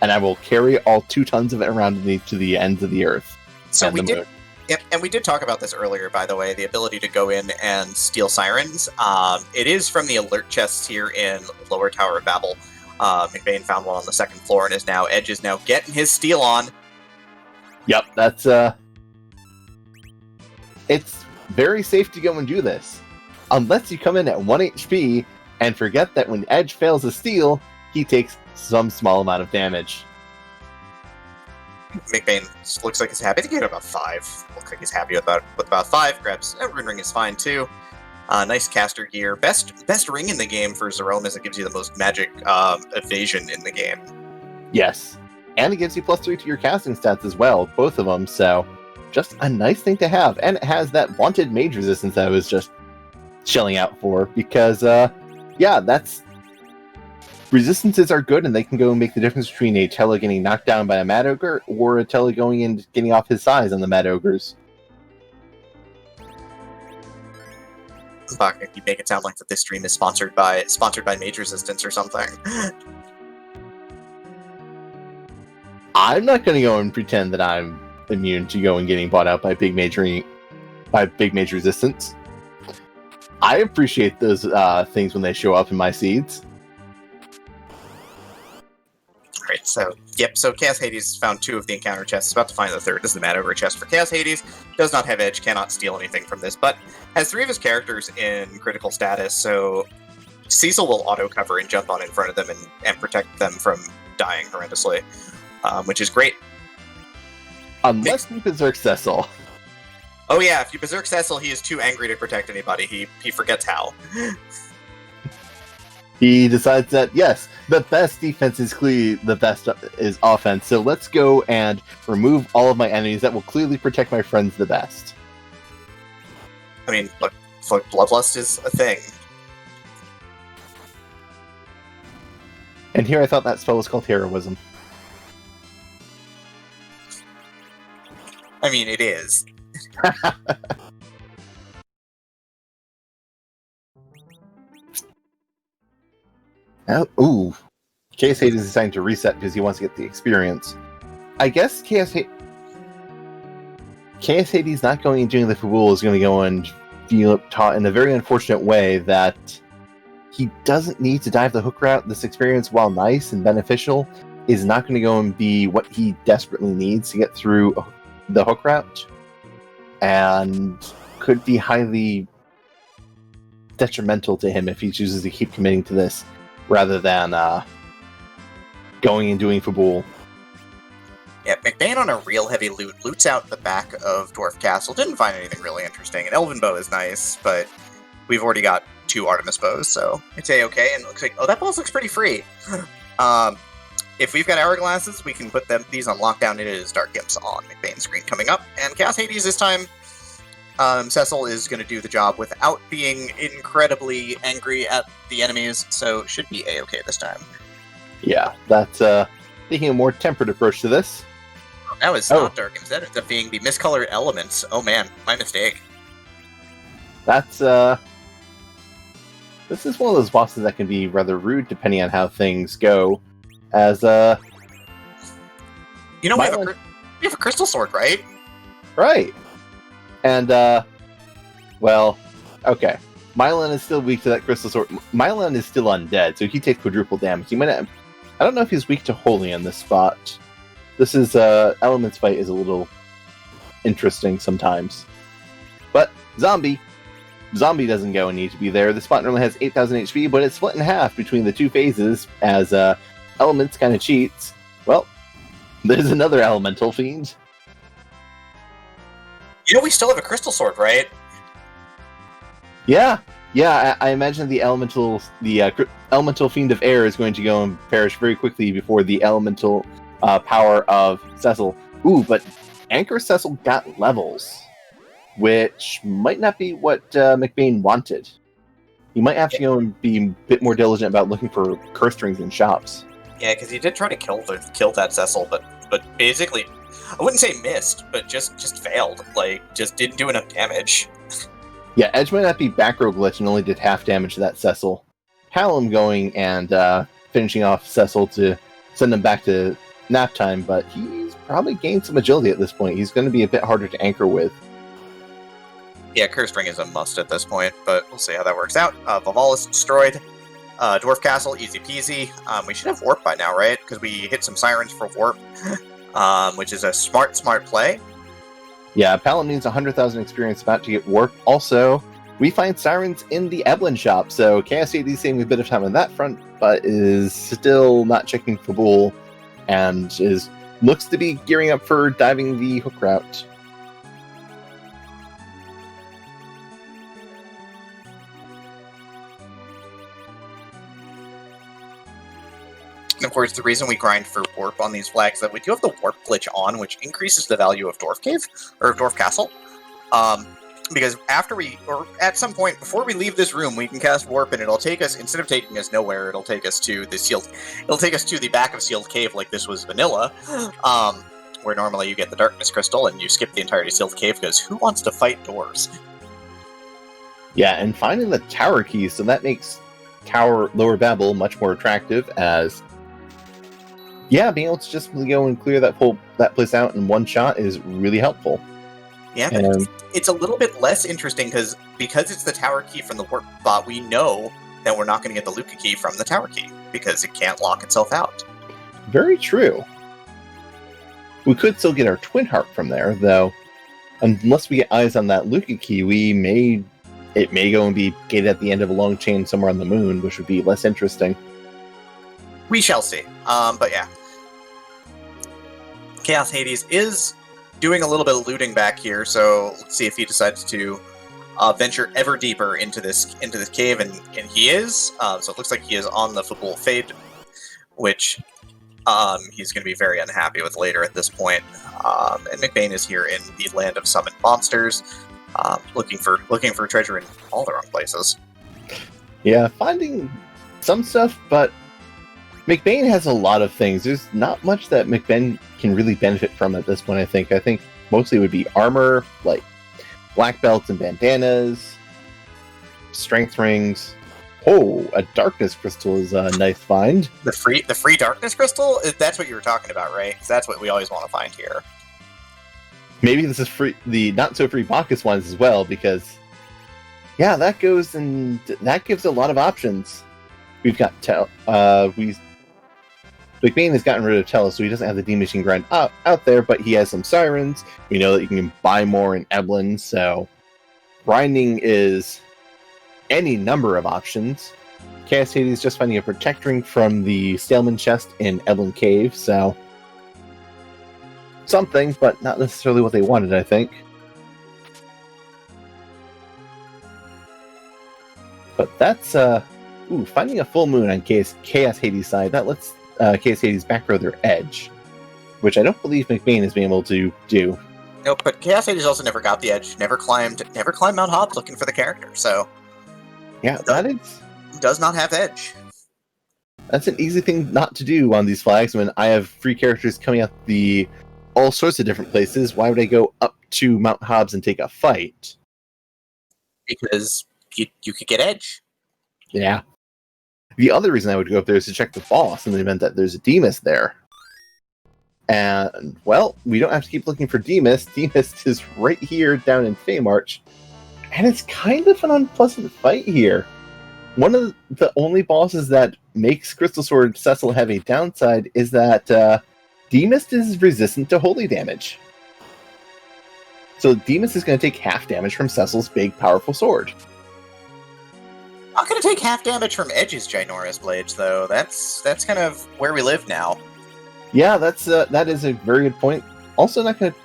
And I will carry all 2 tons of it around to the ends of the earth. So we did, yep, and we did talk about this earlier, by the way, the ability to go in and steal sirens. It is from the alert chests here in Lower Tower of Babel. McBain found one on the 2nd floor, and Edge is now getting his steal on. Yep, that's it's very safe to go and do this. Unless you come in at 1 HP and forget that when Edge fails a steal, he takes some small amount of damage. McBain looks like he's happy to get about 5. Looks like he's happy with about 5. Grabs Rune Ring is fine too. Nice caster gear. Best ring in the game for Zeromus. It gives you the most magic evasion in the game. Yes, and it gives you +3 to your casting stats as well, both of them. So, just a nice thing to have, and it has that wanted mage resistance that I was just shelling out for, because that's resistances are good, and they can go and make the difference between a Tele getting knocked down by a Mad Ogre or a Tele going and getting off his size on the Mad Ogres. Fuck, you make it sound like that this stream is sponsored by Mage Resistance or something. I'm not going to go and pretend that I'm immune to going getting bought out by big mage resistance. I appreciate those things when they show up in my seeds. Alright, so Chaos Hades found 2 of the encounter chests, about to find the 3rd. This is the Mad Ogre chest for Chaos Hades. Does not have edge, cannot steal anything from this, but has 3 of his characters in critical status, so Cecil will auto-cover and jump on in front of them and protect them from dying horrendously, which is great. Unless you Berserk Cecil. Oh yeah, if you Berserk Cecil, he is too angry to protect anybody. He forgets how. He decides that, yes, the best defense is clearly the best is offense, so let's go and remove all of my enemies that will clearly protect my friends the best. I mean, look, Bloodlust is a thing. And here I thought that spell was called Heroism. I mean, it is. Ooh. Chaos Hades is deciding to reset because he wants to get the experience. I guess Chaos Hades not going and doing the Fabul is going to go and feel taught in a very unfortunate way that he doesn't need to dive the hook route. This experience, while nice and beneficial, is not going to go and be what he desperately needs to get through the hook route, and could be highly detrimental to him if he chooses to keep committing to this rather than going and doing Fabul. Yeah, McBain on a real heavy loot loots out the back of Dwarf Castle. Didn't find anything really interesting. An Elven Bow is nice, but we've already got 2 Artemis Bows, so it's a-okay. And it looks like, oh, that boss looks pretty free. If we've got hourglasses, we can put these on lockdown. It is Dark Imps on McBain's screen coming up. And Chaos Hades this time, Cecil is going to do the job without being incredibly angry at the enemies, so should be a-okay this time. Yeah, that's taking a more tempered approach to this. Now it's not Dark Imps, that ends up being the miscolored elements. Oh man, my mistake. That's, this is one of those bosses that can be rather rude depending on how things go. As, you know, we have a crystal sword, right? Right. And, well, okay. Mylan is still weak to that crystal sword. Mylan is still undead, so he takes quadruple damage. He might not, I don't know if he's weak to Holy in this spot. This is, Elements fight is a little interesting sometimes. But, Zombie doesn't go and need to be there. The spot normally has 8,000 HP, but it's split in half between the 2 phases, as, Elements kind of cheats. Well, there's another Elemental Fiend. You know, we still have a crystal sword, right? Yeah, I imagine the Elemental Fiend of Air is going to go and perish very quickly before the Elemental power of Cecil. Ooh, but Anchor Cecil got levels, which might not be what McBain wanted. You might have to go and be a bit more diligent about looking for curse rings in shops. Yeah, because he did try to kill that Cecil, but basically, I wouldn't say missed, but just failed. Like, just didn't do enough damage. Yeah, Edge might not be back row glitch and only did half damage to that Cecil. Hallam going and finishing off Cecil to send him back to nap time, but he's probably gained some agility at this point. He's going to be a bit harder to anchor with. Yeah, Curse Ring is a must at this point, but we'll see how that works out. Baval is destroyed. Dwarf Castle, easy peasy. We should have Warp by now, right? Because we hit some Sirens for Warp, which is a smart play. Yeah, Paladin needs 100,000 experience about to get Warp. Also, we find Sirens in the Eblan shop, so Chaos Hades saving a bit of time on that front, but is still not checking Fabul, and looks to be gearing up for diving the hook route. And of course, the reason we grind for Warp on these flags is that we do have the Warp glitch on, which increases the value of Dwarf Cave, or Dwarf Castle. Because at some point before we leave this room, we can cast warp, and it'll take us, instead of taking us nowhere, it'll take us to the back of sealed cave, like this was vanilla, where normally you get the darkness crystal and you skip the entirety of sealed cave, because who wants to fight doors? Yeah, and finding the tower key, so that makes Lower Babel much more attractive, as being able to just go and clear that place out in one shot is really helpful. Yeah, but it's a little bit less interesting because it's the tower key from the warp spot, we know that we're not going to get the Luca key from the tower key because it can't lock itself out. Very true. We could still get our twin heart from there, though. Unless we get eyes on that Luca key, it may go and be gated at the end of a long chain somewhere on the moon, which would be less interesting. We shall see. But yeah. Chaos Hades is doing a little bit of looting back here, so let's see if he decides to venture ever deeper into this cave, and he is. So it looks like he is on the Football Fade, which he's going to be very unhappy with later at this point. And McBain is here in the land of summoned monsters, looking for treasure in all the wrong places. Yeah, finding some stuff, but McBain has a lot of things. There's not much that McBain can really benefit from at this point, I think. I think mostly it would be armor, like black belts and bandanas, strength rings. Oh, a darkness crystal is a nice find. The free darkness crystal? That's what you were talking about, right? Because that's what we always want to find here. Maybe this is free, the not so free Bacchus ones as well, because that goes and that gives a lot of options. We've got McBain has gotten rid of Tell, so he doesn't have the D-Machine grind out there, but he has some Sirens. We know that you can buy more in Eblan, so grinding is any number of options. Chaos Hades is just finding a Protect Ring from the Staleman chest in Eblan Cave, so something, but not necessarily what they wanted, I think. But that's, finding a full moon on Chaos Hades' side, that lets Chaos Hades back row their edge, which I don't believe McBain has been able to do. Nope, but Chaos Hades also never got the edge, never climbed Mount Hobbs looking for the character, so... Yeah, does not have edge. That's an easy thing not to do on these flags. When I have free characters coming out all sorts of different places, why would I go up to Mount Hobbs and take a fight? Because you could get edge. Yeah. The other reason I would go up there is to check the boss in the event that there's a Demus there. And, well, we don't have to keep looking for Demus. Demus is right here down in Fay March. And it's kind of an unpleasant fight here. One of the only bosses that makes Crystal Sword Cecil have a downside is that Demus is resistant to holy damage. So Demus is going to take half damage from Cecil's big, powerful sword. Not going to take half damage from Edge's ginormous blades, though. That's kind of where we live now. Yeah, that is a very good point. Also, not going to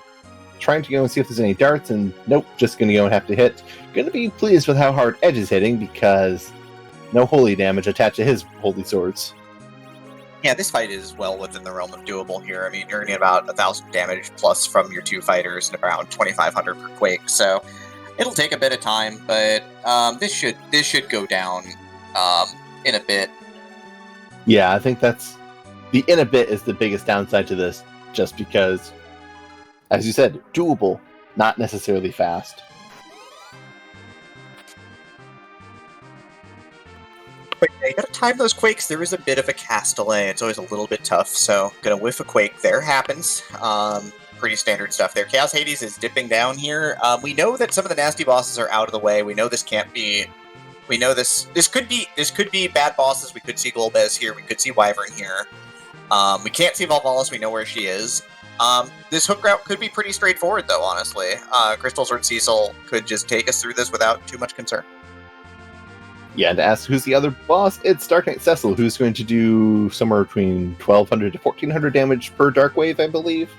trying to go and see if there's any darts, and nope, just going to go and have to hit. Going to be pleased with how hard Edge is hitting, because no holy damage attached to his holy swords. Yeah, this fight is well within the realm of doable here. I mean, you're going to get about 1,000 damage plus from your two fighters and around 2,500 per Quake, so it'll take a bit of time, but this should go down in a bit. Yeah, I think that's the in a bit is the biggest downside to this, just because, as you said, doable, not necessarily fast. But yeah, you gotta time those Quakes. There is a bit of a cast delay. It's always a little bit tough, so gonna whiff a Quake there. Happens. Pretty standard stuff there. Chaos Hades is dipping down here. We know that some of the nasty bosses are out of the way. We know this can't be... We know this could be bad bosses. We could see Golbez here. We could see Wyvern here. We can't see Volvalis. We know where she is. This hook route could be pretty straightforward, though, honestly. Crystal Sword Cecil could just take us through this without too much concern. Yeah, and to ask who's the other boss, it's Dark Knight Cecil, who's going to do somewhere between 1,200 to 1,400 damage per Dark Wave, I believe.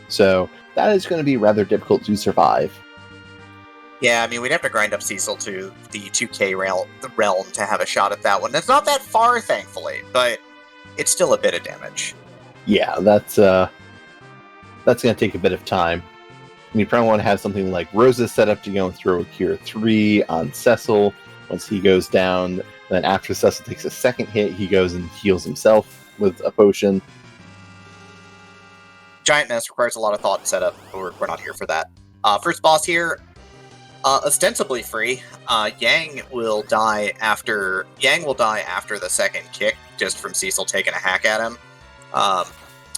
So that is going to be rather difficult to survive. Yeah, I mean, we'd have to grind up Cecil to the 2K realm to have a shot at that one. That's not that far, thankfully, but it's still a bit of damage. Yeah, that's going to take a bit of time. you probably want to have something like Rosa set up to go and throw a Cure 3 on Cecil. Once he goes down, then after Cecil takes a second hit, he goes and heals himself with a potion. Giant Mess requires a lot of thought and setup, but we're not here for that. First boss here, ostensibly free. Yang will die after the second kick, just from Cecil taking a hack at him.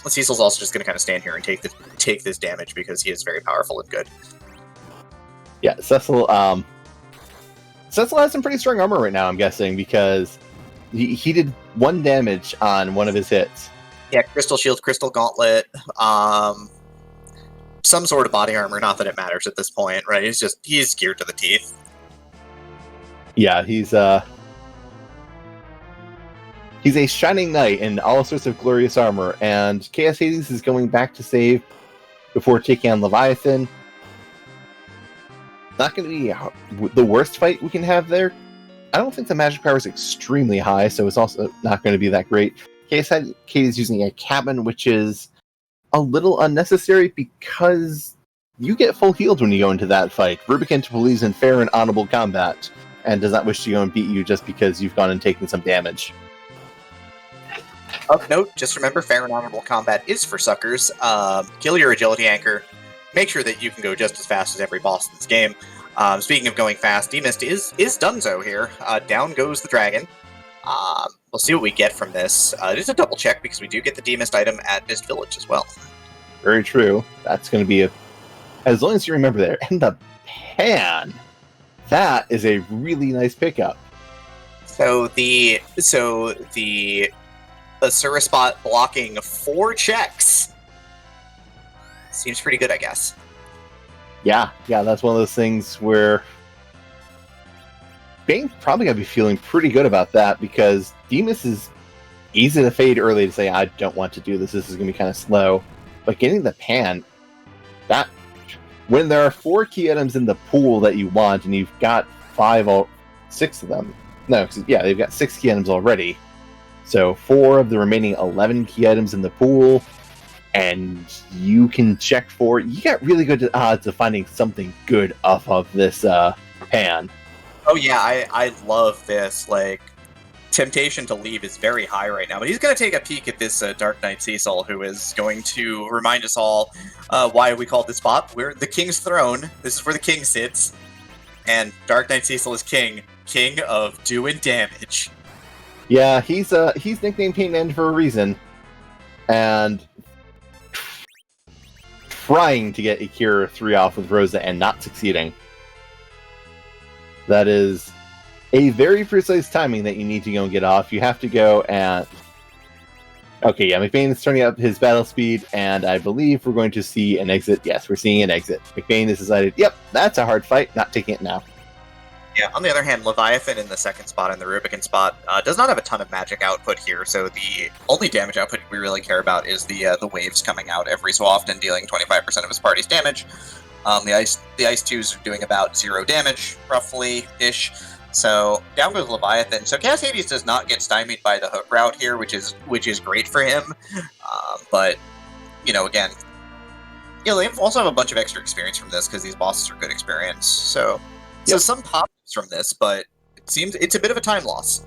Cecil's also just going to kind of stand here and take this damage because he is very powerful and good. Yeah, Cecil has some pretty strong armor right now, I'm guessing, because he did 1 damage on one of his hits. Yeah, Crystal Shield, Crystal Gauntlet, some sort of body armor, not that it matters at this point, right? He's geared to the teeth. Yeah, he's a shining knight in all sorts of glorious armor, and Chaos Hades is going back to save before taking on Leviathan. Not going to be the worst fight we can have there. I don't think the magic power is extremely high, so it's also not going to be that great. Chaos Hades is using a cabin, which is a little unnecessary because you get full healed when you go into that fight. Rubicant believes in fair and honorable combat, and does not wish to go and beat you just because you've gone and taken some damage. Of note, just remember, fair and honorable combat is for suckers. Kill your agility anchor. Make sure that you can go just as fast as every boss in this game. Speaking of going fast, Demist is donezo here. Down goes the dragon. We'll see what we get from this. Just a double check, because we do get the Demist item at Mist Village as well. Very true. That's going to be as long as you remember there. And the pan! That is a really nice pickup. So the Asura spot blocking 4 checks seems pretty good, I guess. Yeah, that's one of those things where Bane's probably going to be feeling pretty good about that, because Demus is easy to fade early to say, I don't want to do this is going to be kind of slow. But getting the pan, that when there are 4 key items in the pool that you want, and you've got 6 of them. No, yeah, they've got 6 key items already. So 4 of the remaining 11 key items in the pool, and you can check for. You got really good odds of finding something good off of this pan. Oh yeah, I love this. Like, temptation to leave is very high right now, but he's going to take a peek at this Dark Knight Cecil, who is going to remind us all why we call this spot. We're the King's Throne. This is where the King sits, and Dark Knight Cecil is King of doing damage. Yeah, he's nicknamed Pain Man for a reason, and trying to get a Cure 3 off with Rosa and not succeeding. That is a very precise timing that you need to go and get off. You have to go and... Okay, yeah, McBain is turning up his battle speed, and I believe we're going to see an exit. Yes, we're seeing an exit. McBain has decided, yep, that's a hard fight, not taking it now. Yeah, on the other hand, Leviathan in the second spot and the Rubicon spot does not have a ton of magic output here, so the only damage output we really care about is the waves coming out every so often, dealing 25% of his party's damage. The ice 2s are doing about 0 damage, roughly-ish. So down goes Leviathan. So Chaos Hades does not get stymied by the hook route here, which is great for him. But again, they also have a bunch of extra experience from this because these bosses are good experience. So some positives from this, but it seems it's a bit of a time loss.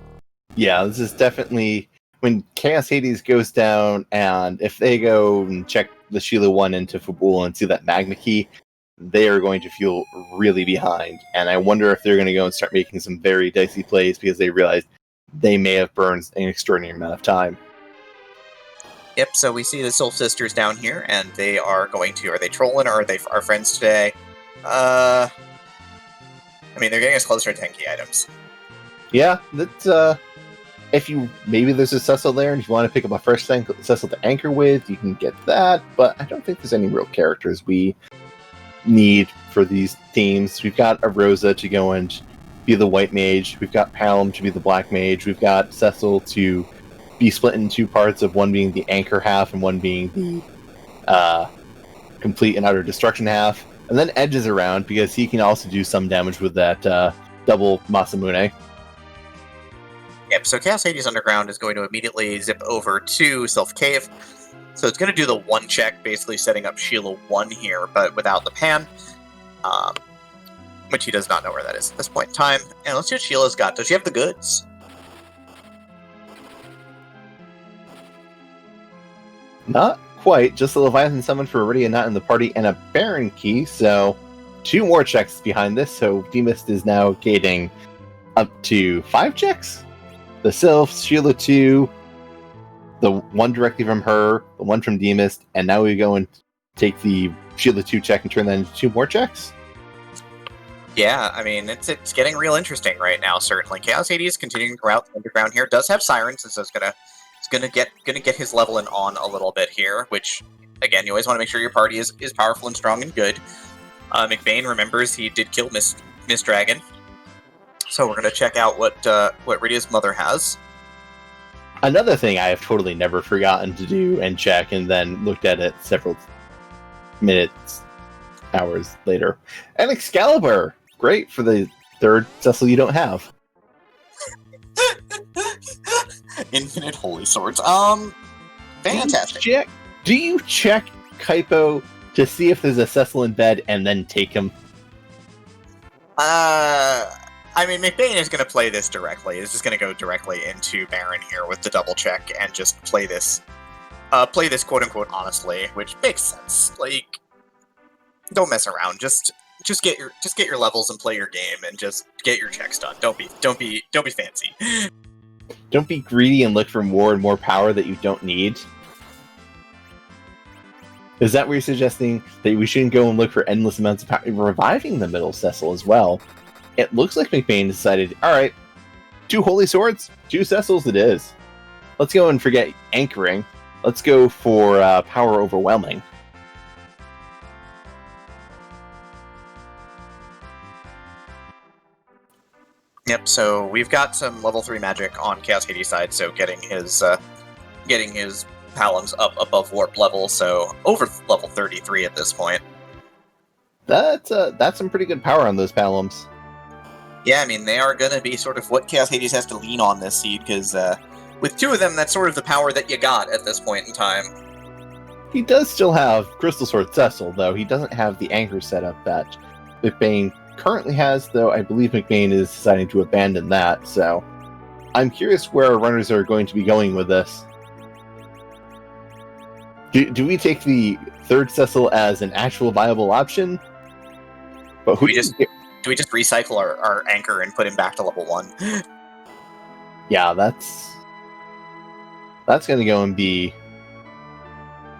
Yeah, this is definitely when Chaos Hades goes down, and if they go and check the Sheila 1 into Fabul and see that Magma Key, they are going to feel really behind. And I wonder if they're going to go and start making some very dicey plays because they realize they may have burned an extraordinary amount of time. Yep, so we see the Soul Sisters down here, and they are going to... Are they trolling, or are they our friends today? They're getting us closer to 10 key items. Yeah, that's... maybe there's a Cecil there, and if you want to pick up a fresh Cecil to anchor with, you can get that, but I don't think there's any real characters we need for these teams. We've got a Rosa to go and be the white mage, we've got Palom to be the black mage, we've got Cecil to be split in 2 parts, of one being the anchor half and one being the complete and utter destruction half, and then Edge is around because he can also do some damage with that double Masamune. Yep, so Chaos Hades Underground is going to immediately zip over to Sylph Cave. So it's going to do the 1 check, basically setting up Sheila 1 here, but without the pan. Which he does not know where that is at this point in time. And let's see what Sheila's got. Does she have the goods? Not quite. Just the Leviathan summon for Iridia not in the party and a Baron key. So 2 more checks behind this. So Demus is now getting up to 5 checks. The Sylph, Sheila 2, the 1 directly from her, the 1 from Demus, and now we go and take the Sheila 2 check and turn that into 2 more checks. Yeah, I mean, it's getting real interesting right now, certainly. Chaos Hades continuing throughout the underground here. Does have Sirens, so it's gonna get his leveling on a little bit here, which, again, you always want to make sure your party is powerful and strong and good. McBain remembers he did kill Miss Dragon. So we're gonna check out what Rydia's mother has. Another thing I have totally never forgotten to do and check, and then looked at it several minutes, hours later. An Excalibur! Great for the 3rd Cecil you don't have. Infinite Holy Swords. Fantastic. Do you check Kaipo to see if there's a Cecil in bed and then take him? I mean, McBain is going to play this directly. He's just going to go directly into Baron here with the double check and just play this quote-unquote honestly, which makes sense. Like, don't mess around. Just get your levels and play your game and just get your checks done. Don't be fancy. Don't be greedy and look for more and more power that you don't need. Is that what you're suggesting? That we shouldn't go and look for endless amounts of power? Reviving the middle Cecil as well. It looks like McBain decided, alright, 2 Holy Swords, 2 Cecils it is. Let's go and forget Anchoring. Let's go for Power Overwhelming. Yep, so we've got some level 3 magic on Chaos Hades' side, so getting his Palums up above warp level, so over level 33 at this point. That's some pretty good power on those Palums. Yeah, I mean, they are going to be sort of what Chaos Hades has to lean on this seed, because with 2 of them, that's sort of the power that you got at this point in time. He does still have Crystal Sword Cecil, though. He doesn't have the anchor setup that McBain currently has, though I believe McBain is deciding to abandon that, so I'm curious where our runners are going to be going with this. Do we take the 3rd Cecil as an actual viable option? But who do we just recycle our anchor and put him back to level 1? Yeah, that's going to go and be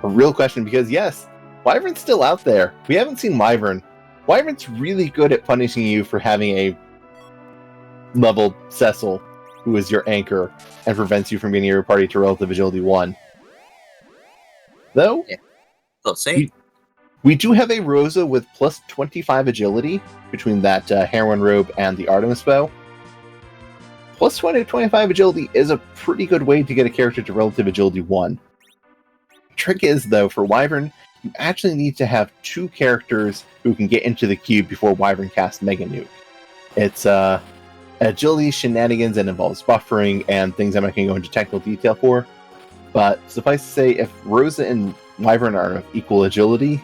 a real question, because yes, Wyvern's still out there. We haven't seen Wyvern. Wyvern's really good at punishing you for having a leveled Cecil who is your anchor and prevents you from getting your party to relative agility 1. Though, yeah. We'll see. We do have a Rosa with plus 25 agility between that Heroine Robe and the Artemis Bow. Plus 20 to 25 agility is a pretty good way to get a character to relative agility 1. Trick is, though, for Wyvern, you actually need to have 2 characters who can get into the cube before Wyvern casts Mega Nuke. It's agility shenanigans and involves buffering and things I'm not going to go into technical detail for. But suffice to say, if Rosa and Wyvern are of equal agility,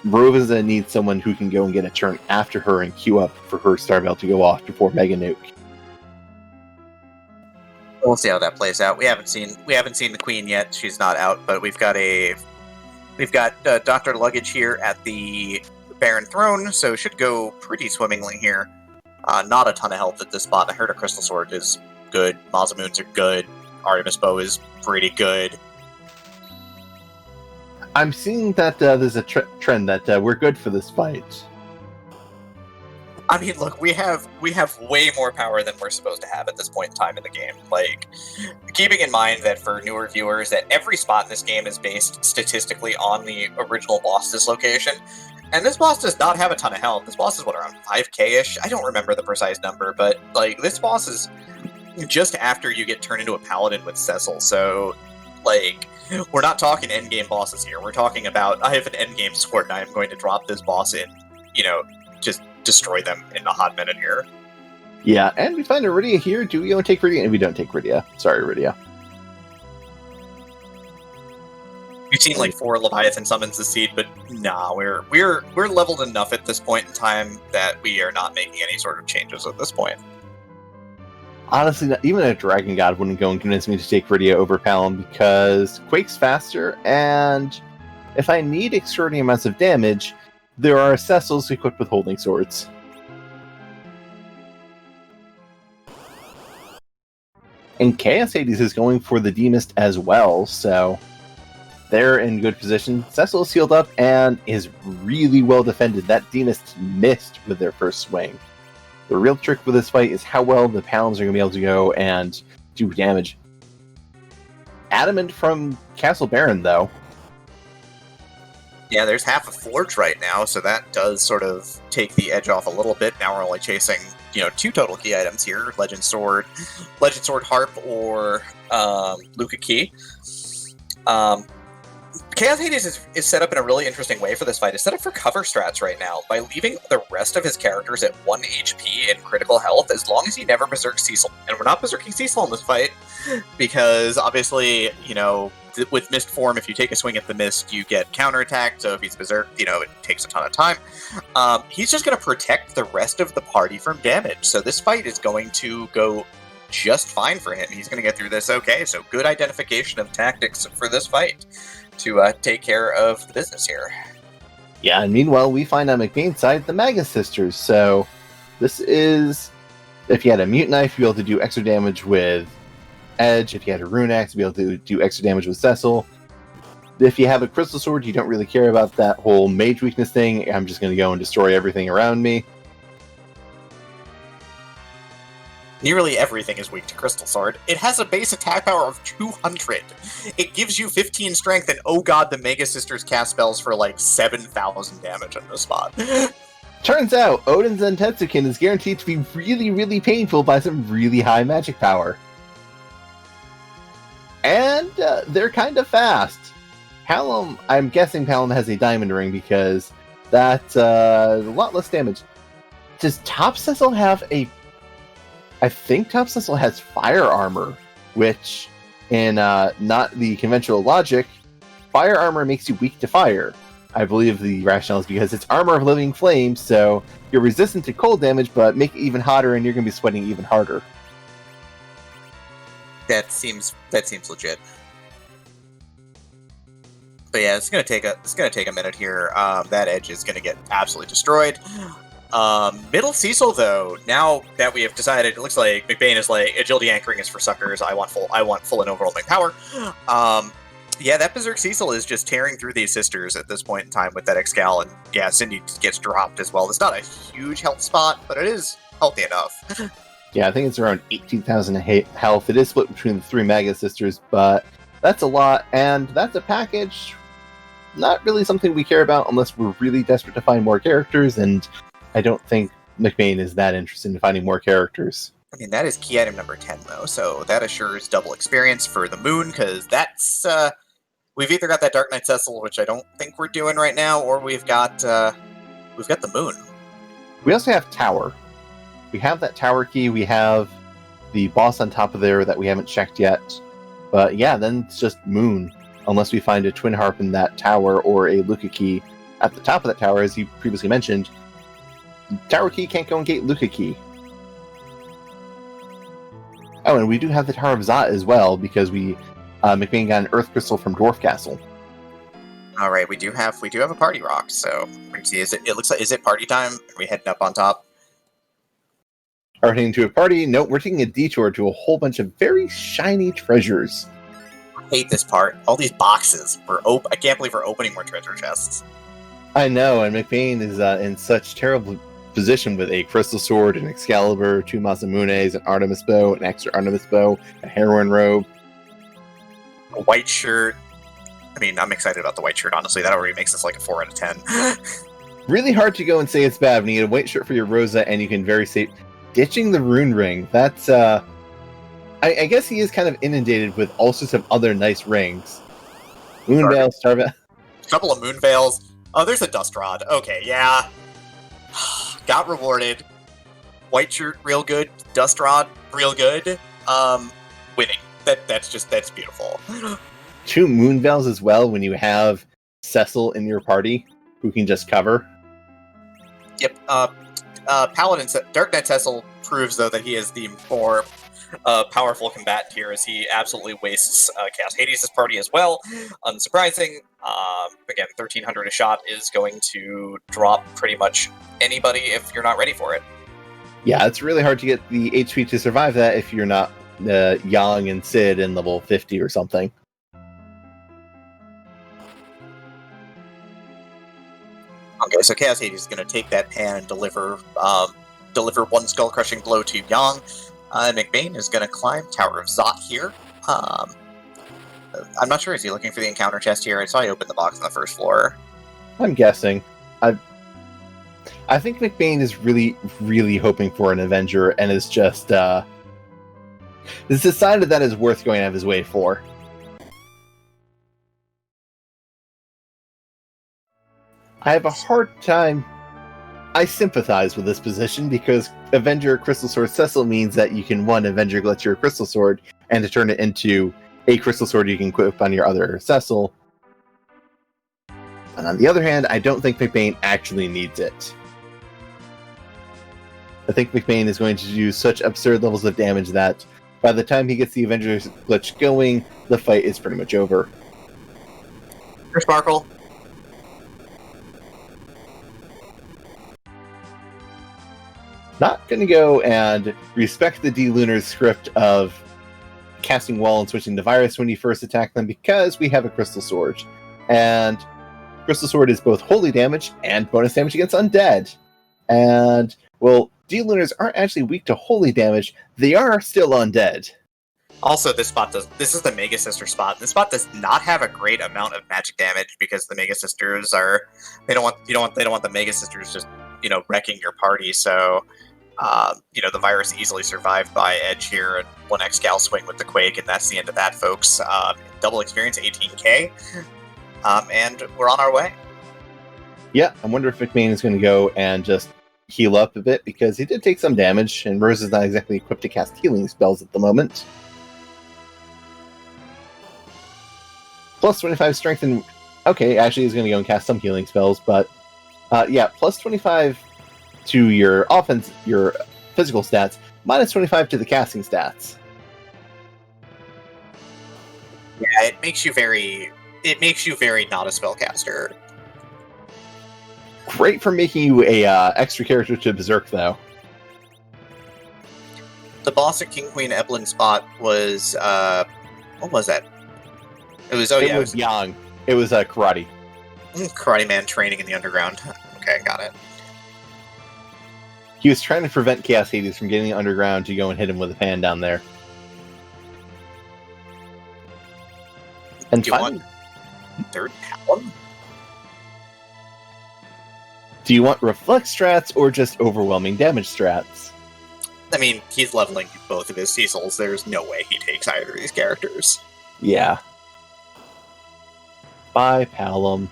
Rosa needs someone who can go and get a turn after her and queue up for her Star Bell to go off before Mega Nuke. We'll see how that plays out. We haven't seen the Queen yet. She's not out, but we've got Dr. Luggage here at the Baron Throne, so should go pretty swimmingly here. Not a ton of health at this spot. I heard a Crystal Sword is good. Mazamoons are good. Artemis Bow is pretty good. I'm seeing that there's a trend that we're good for this fight. I mean, look, we have way more power than we're supposed to have at this point in time in the game. Like, keeping in mind that for newer viewers, that every spot in this game is based statistically on the original boss's location. And this boss does not have a ton of health. This boss is, around 5k-ish? I don't remember the precise number, but, like, this boss is just after you get turned into a paladin with Cecil, so, like, we're not talking endgame bosses here. We're talking about, I have an endgame sword and I am going to drop this boss in, just destroy them in a hot minute here. Yeah, and we find Iridia here. Do we go and take Iridia? And we don't take Iridia. Sorry, Iridia. We've seen like 4 Leviathan summons this seed, but nah, we're leveled enough at this point in time that we are not making any sort of changes at this point. Honestly, even a Dragon God wouldn't go and convince me to take Rydia over Palom because Quake's faster, and if I need extraordinary amounts of damage, there are Cecils equipped with holding swords. And Chaos Hades is going for the Demist as well, so they're in good position. Cecil is healed up and is really well defended. That Demist missed with their first swing. The real trick with this fight is how well the Paloms are going to be able to go and do damage. Adamant from Castle Baron, though. Yeah, there's half a Forge right now, so that does sort of take the edge off a little bit. Now we're only chasing, 2 total key items here. Legend Sword Harp, or Luca Key. Chaos Hades is set up in a really interesting way for this fight. It's set up for cover strats right now by leaving the rest of his characters at 1 HP in critical health as long as he never berserks Cecil. And we're not berserking Cecil in this fight because obviously, with Mist form, if you take a swing at the Mist, you get counterattacked. So if he's berserked, it takes a ton of time. He's just going to protect the rest of the party from damage. So this fight is going to go just fine for him. He's going to get through this okay. So good identification of tactics for this fight to take care of the business here. Yeah, and meanwhile, we find on McBain's side the Magus Sisters. So this is, if you had a Mute Knife, you'd be able to do extra damage with Edge. If you had a Rune Axe, you'd be able to do extra damage with Cecil. If you have a Crystal Sword, you don't really care about that whole mage weakness thing. I'm just going to go and destroy everything around me. Nearly everything is weak to Crystal Sword. It has a base attack power of 200. It gives you 15 strength, and oh god, the Mega Sisters cast spells for like 7,000 damage on this spot. Turns out, Odin's Zentetsuken is guaranteed to be really, really painful by some really high magic power. And they're kind of fast. Palom, I'm guessing Palom has a diamond ring because that's a lot less damage. Does Top Cecil have a... I think Top Cecil has fire armor, which, in not the conventional logic, fire armor makes you weak to fire. I believe the rationale is because it's armor of living flame, so you're resistant to cold damage, but make it even hotter, and you're going to be sweating even harder. That seems legit. But yeah, it's gonna take a minute here. That Edge is gonna get absolutely destroyed. Middle Cecil, though, now that we have decided, it looks like McBain is like, agility anchoring is for suckers. I want full and overwhelming power. Yeah, that Berserk Cecil is just tearing through these sisters at this point in time with that Excal, and yeah, Cindy gets dropped as well. It's not a huge health spot, but it is healthy enough. Yeah, I think it's around 18,000 health. It is split between the 3 Mega Sisters, but that's a lot, and that's a package. Not really something we care about unless we're really desperate to find more characters, and I don't think McBain is that interested in finding more characters. I mean, that is key item number 10, though, so that assures double experience for the Moon, because that's, we've either got that Dark Knight Cecil, which I don't think we're doing right now, or we've got the Moon. We also have Tower. We have that Tower key, we have the boss on top of there that we haven't checked yet, but yeah, then it's just Moon, unless we find a Twin Harp in that tower, or a Luca key at the top of that tower, as you previously mentioned. Tower key can't go and gate Luca key. Oh, and we do have the Tower of Zot as well, because McBain got an Earth Crystal from Dwarf Castle. All right, we do have a party rock, so we can see. Is it party time? Are we heading up on top? Are we heading to a party? No, we're taking a detour to a whole bunch of very shiny treasures. I hate this part. All these boxes. I can't believe we're opening more treasure chests. I know, and McBain is in such terrible position with a Crystal Sword, an Excalibur, 2 Masamunes, an Artemis Bow, an extra Artemis Bow, a Heroine Robe, a white shirt. I mean, I'm excited about the white shirt, honestly. That already makes this like a 4 out of 10. Really hard to go and say it's bad when you get a white shirt for your Rosa, and you can very safe... Ditching the Rune Ring, that's, I guess he is kind of inundated with all sorts of other nice rings. Moonveil, Starveil... A couple of Moonveils. Oh, there's a Dust Rod. Okay, yeah. Got rewarded. White shirt, real good. Dust Rod, real good. Winning. That's beautiful. 2 Moon Veils as well when you have Cecil in your party who can just cover. Yep. Paladin Darknet Cecil proves though that he is the more powerful combatant here, as he absolutely wastes Chaos Hades' party as well. Unsurprising. Again, 1300 a shot is going to drop pretty much anybody if you're not ready for it. Yeah, it's really hard to get the HP to survive that if you're not Yang and Sid in level 50 or something. Okay, so Chaos Hades is going to take that pan and deliver one skull-crushing blow to Yang. McBain is going to climb Tower of Zot here. I'm not sure, is he looking for the encounter chest here? I saw he opened the box on the first floor. I'm guessing. I think McBain is really, really hoping for an Avenger and is just has decided that is worth going out of his way for. I have a hard time. I sympathize with this position because Avenger Crystal Sword Cecil means that you can Avenger glitch your Crystal Sword and to turn it into a Crystal Sword you can equip on your other Cecil. And on the other hand, I don't think McBain actually needs it. I think McBain is going to do such absurd levels of damage that by the time he gets the Avenger glitch going, the fight is pretty much over. Here's Sparkle. Not going to go and respect the D-Lunar's script of casting Wall and switching to Virus when you first attack them because we have a Crystal Sword. And Crystal Sword is both holy damage and bonus damage against undead. And, well, D-Lunars aren't actually weak to holy damage. They are still undead. Also, this is the Mega Sister spot. This spot does not have a great amount of magic damage because the Mega Sisters they don't want the Mega Sisters just, wrecking your party, so the virus easily survived by Edge here and 1x Gal swing with the Quake, and that's the end of that, folks. Double experience, 18k, and we're on our way. Yeah, I wonder if McBain is going to go and just heal up a bit, because he did take some damage, and Rose is not exactly equipped to cast healing spells at the moment. Plus 25 strength and... Okay, actually he's going to go and cast some healing spells, but... plus 25 to your your physical stats, minus 25 to the casting stats. Yeah, it makes you very not a spellcaster. Great for making you a extra character to Berserk, though. The boss at King Queen Eblan spot was what was that? It was it was Yang. It was Karate. Karate Man training in the underground. Okay, got it. He was trying to prevent Chaos Hades from getting underground to go and hit him with a pan down there. And do you want third Palom? Do you want reflex strats or just overwhelming damage strats? I mean, he's leveling both of his Cecils. There's no way he takes either of these characters. Yeah. Bye, Palom.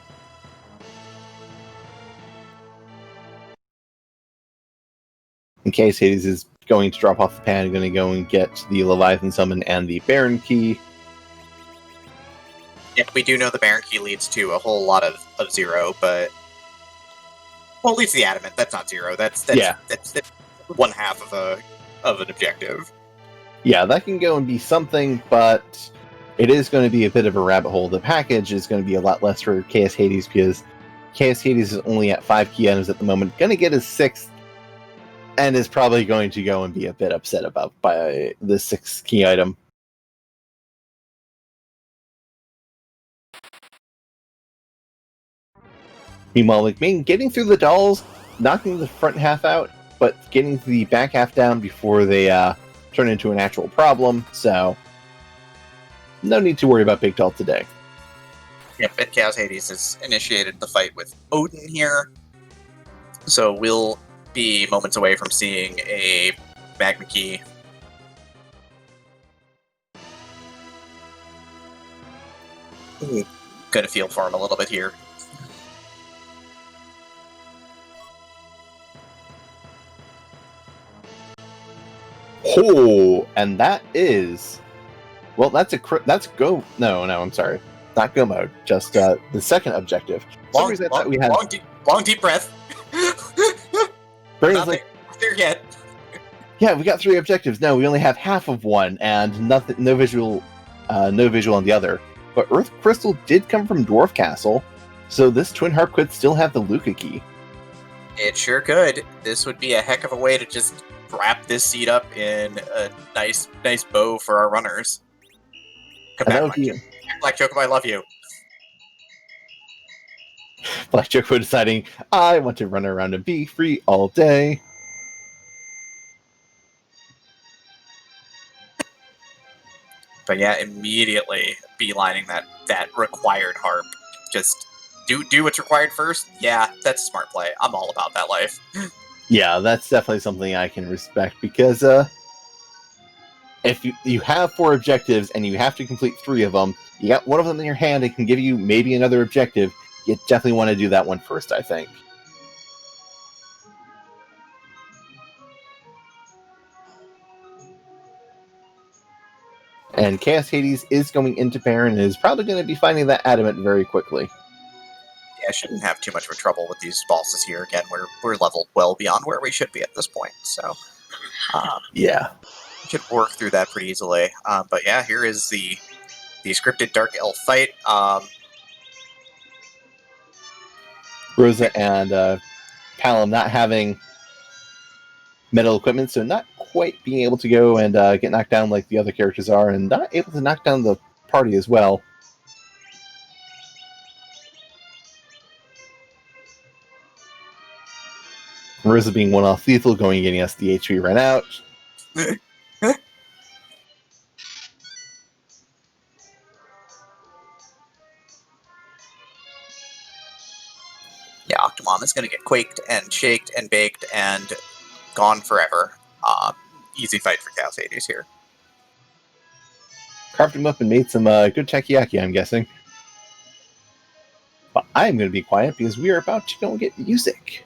In case Hades is going to drop off the pan, going to go and get the Leviathan Summon and the Baron Key. Yeah, we do know the Baron Key leads to a whole lot of zero, but... Well, it leads to the Adamant. That's not zero. That's one half of an objective. Yeah, that can go and be something, but it is going to be a bit of a rabbit hole. The package is going to be a lot less for Chaos Hades, because Chaos Hades is only at 5 key items at the moment. Going to get his 6th, and is probably going to go and be a bit upset by the 6th key item. Meanwhile, McBain getting through the dolls, knocking the front half out, but getting the back half down before they turn into an actual problem, so no need to worry about Big Doll today. Yep, and Chaos Hades has initiated the fight with Odin here, so we'll be moments away from seeing a Magma Key. Gonna feel for him a little bit here. Oh, and that is Well, that's go. No, I'm sorry. Not go mode. Just the second objective. For some reason I thought we had long deep breath. Brain's Not like, there yet. yeah, we got 3 objectives. No, we only have half of one, and nothing. No visual on the other. But Earth Crystal did come from Dwarf Castle, so this Twin Harp could still have the Luca key. It sure could. This would be a heck of a way to just wrap this seed up in a nice bow for our runners. Come back, Black Chocobo, I love you. Black Chocobo deciding, I want to run around and be free all day. But yeah, immediately beelining that required harp. Just do what's required first. Yeah, that's a smart play. I'm all about that life. Yeah, that's definitely something I can respect, because if you have 4 objectives and you have to complete 3 of them, you got one of them in your hand and can give you maybe another objective, you definitely want to do that one first, I think. And Chaos Hades is going into Baron and is probably going to be finding that adamant very quickly. Yeah, I shouldn't have too much of a trouble with these bosses here. Again, we're leveled well beyond where we should be at this point, so yeah, we should work through that pretty easily. But yeah, here is the scripted Dark Elf fight. Rosa and Palom not having metal equipment, so not quite being able to go and get knocked down like the other characters are, and not able to knock down the party as well. Rosa being one off lethal, going and getting us the HP run out. Yeah, Octomom is going to get quaked and shaked and baked and gone forever. Easy fight for Chaos Hades here. Carved him up and made some good takoyaki, I'm guessing. But I'm going to be quiet because we are about to go and get music.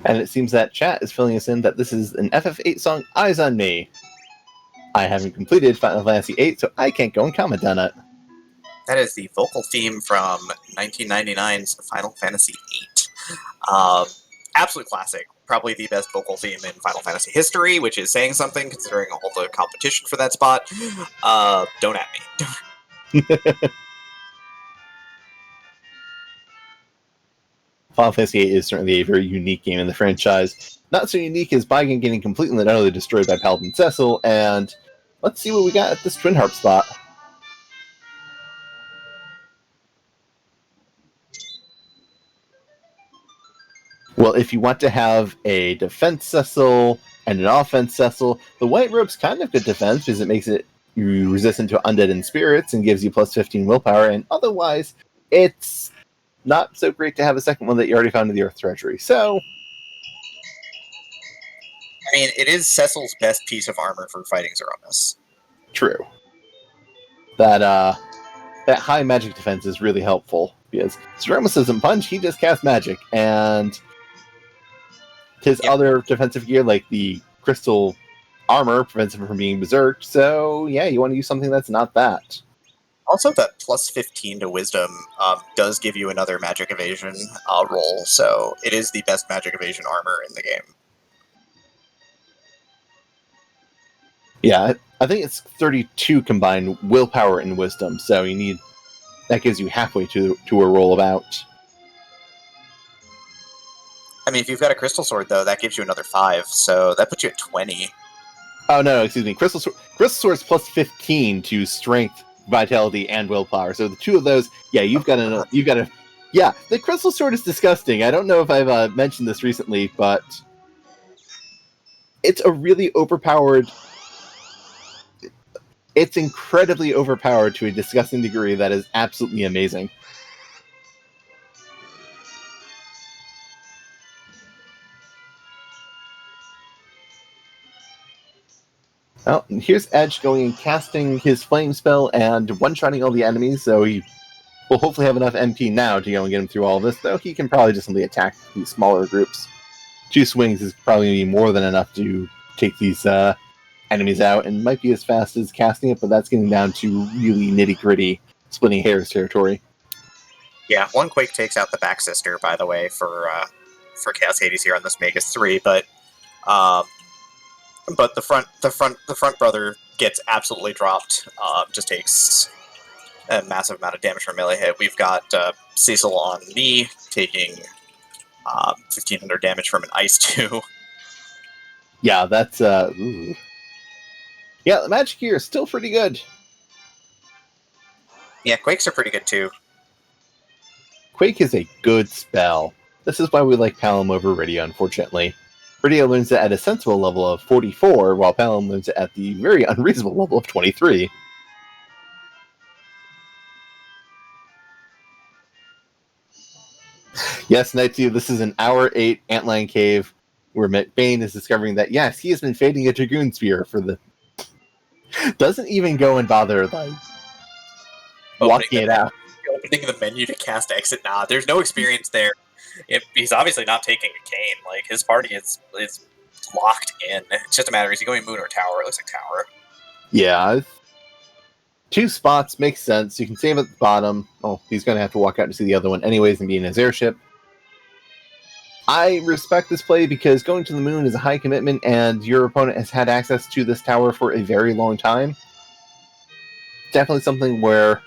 And it seems that chat is filling us in that this is an FF8 song, Eyes on Me. I haven't completed Final Fantasy VIII, so I can't go and comment on it. That is the vocal theme from 1999's Final Fantasy VIII. Absolute classic. Probably the best vocal theme in Final Fantasy history, which is saying something considering all the competition for that spot. Don't at me. Final Fantasy VIII is certainly a very unique game in the franchise. Not so unique as Baigen getting completely and utterly destroyed by Paladin Cecil, and let's see what we got at this Twin Harp spot. Well, if you want to have a defense Cecil and an offense Cecil, the White Robe's kind of good defense because it makes it resistant to undead and spirits and gives you plus 15 willpower, and otherwise, it's not so great to have a second one that you already found in the Earth Treasury. So, I mean, it is Cecil's best piece of armor for fighting Zeromus. True. That high magic defense is really helpful, because Zeromus doesn't punch, he just casts magic, and his other defensive gear, like the crystal armor, prevents him from being berserked, so yeah, you want to use something that's not that. Also, that plus 15 to Wisdom does give you another magic evasion roll, so it is the best magic evasion armor in the game. Yeah, I think it's 32 combined willpower and wisdom, so you need that gives you halfway to a roll about. I mean, if you've got a crystal sword, though, that gives you another 5, so that puts you at 20. Oh no, excuse me. Crystal Sword's plus 15 to strength, vitality, and willpower. So the two of those, yeah, you've got a. Yeah, the Crystal Sword is disgusting. I don't know if I've mentioned this recently, but it's a really overpowered. It's incredibly overpowered to a disgusting degree that is absolutely amazing. Well, here's Edge going and casting his flame spell and one-shotting all the enemies, so he will hopefully have enough MP now to go and get him through all of this, though he can probably just simply attack these smaller groups. 2 swings is probably going to be more than enough to take these enemies out, and might be as fast as casting it, but that's getting down to really nitty-gritty splitting hairs territory. Yeah, one Quake takes out the back sister, by the way, for Chaos Hades here on this Magus 3, but the front brother gets absolutely dropped. Just takes a massive amount of damage from melee hit. We've got Cecil on me taking 1,500 damage from an ice 2. Yeah, that's ooh. Yeah, the magic here is still pretty good. Yeah, Quakes are pretty good too. Quake is a good spell. This is why we like Palom over Rydia, unfortunately. Rydia learns it at a sensible level of 44, while Palom learns it at the very unreasonable level of 23. Yes, Night 2, this is an hour 8 Antlion Cave where McBain is discovering that, yes, he has been fading a Dragoon Spear for the... Doesn't even go and bother, like, walking it out. Opening the menu to cast exit. Nah, there's no experience there. He's obviously not taking a cane. Like, his party is locked in. It's just a matter, is he going moon or tower? It looks like tower. Yeah. 2 spots makes sense. You can save at the bottom. Oh, he's going to have to walk out to see the other one anyways and be in his airship. I respect this play because going to the moon is a high commitment, and your opponent has had access to this tower for a very long time. Definitely something where,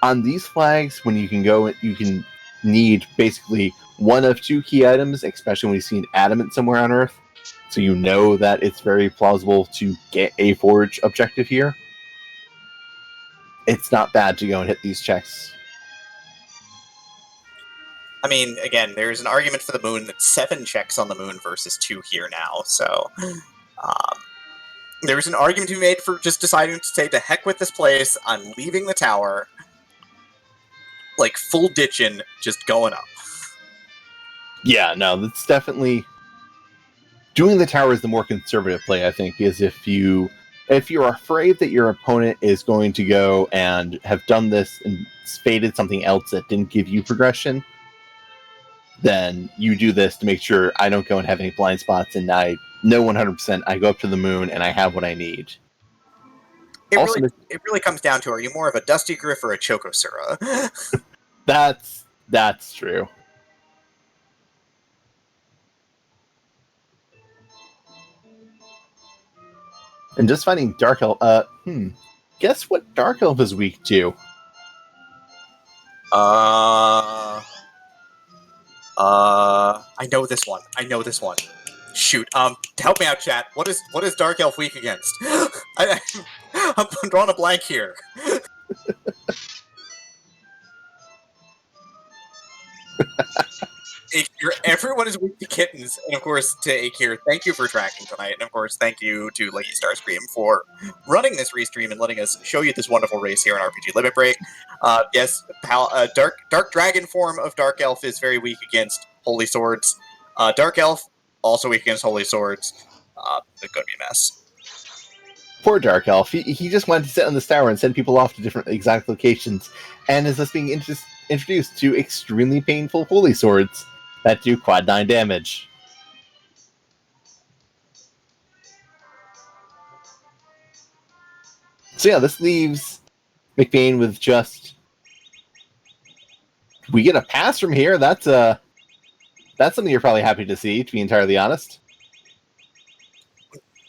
on these flags, when you can go, you can need basically one of 2 key items, especially when you see an adamant somewhere on Earth, so you know that it's very plausible to get a forge objective here. It's not bad to go and hit these checks. I mean, again, there's an argument for the moon that 7 checks on the moon versus 2 here now, so there's an argument to be made for just deciding to say, to heck with this place, I'm leaving the tower, like, full ditching, just going up. Yeah, no, that's definitely... Doing the tower is the more conservative play, I think, because if you're afraid that your opponent is going to go and have done this and faded something else that didn't give you progression, then you do this to make sure I don't go and have any blind spots, and I know 100% I go up to the moon and I have what I need. It really comes down to, are you more of a Dusty Griff or a ch4osh4des? That's true. And just finding Dark Elf, guess what Dark Elf is weak to? I know this one. Shoot. Help me out, chat. What is Dark Elf weak against? I'm drawing a blank here. Akir, everyone is weak to kittens, and of course to Akir, thank you for tracking tonight, and of course thank you to Lucky Starscream for running this restream and letting us show you this wonderful race here on RPG Limit Break. Yes, Dark Dragon form of Dark Elf is very weak against Holy Swords. Dark Elf, also weak against Holy Swords. It's going to be a mess. Poor Dark Elf. He just wanted to sit on this tower and send people off to different exact locations, and is thus being introduced to extremely painful Holy Swords that do quad 9 damage. So yeah, this leaves McBain with just... We get a pass from here. That's something you're probably happy to see, to be entirely honest.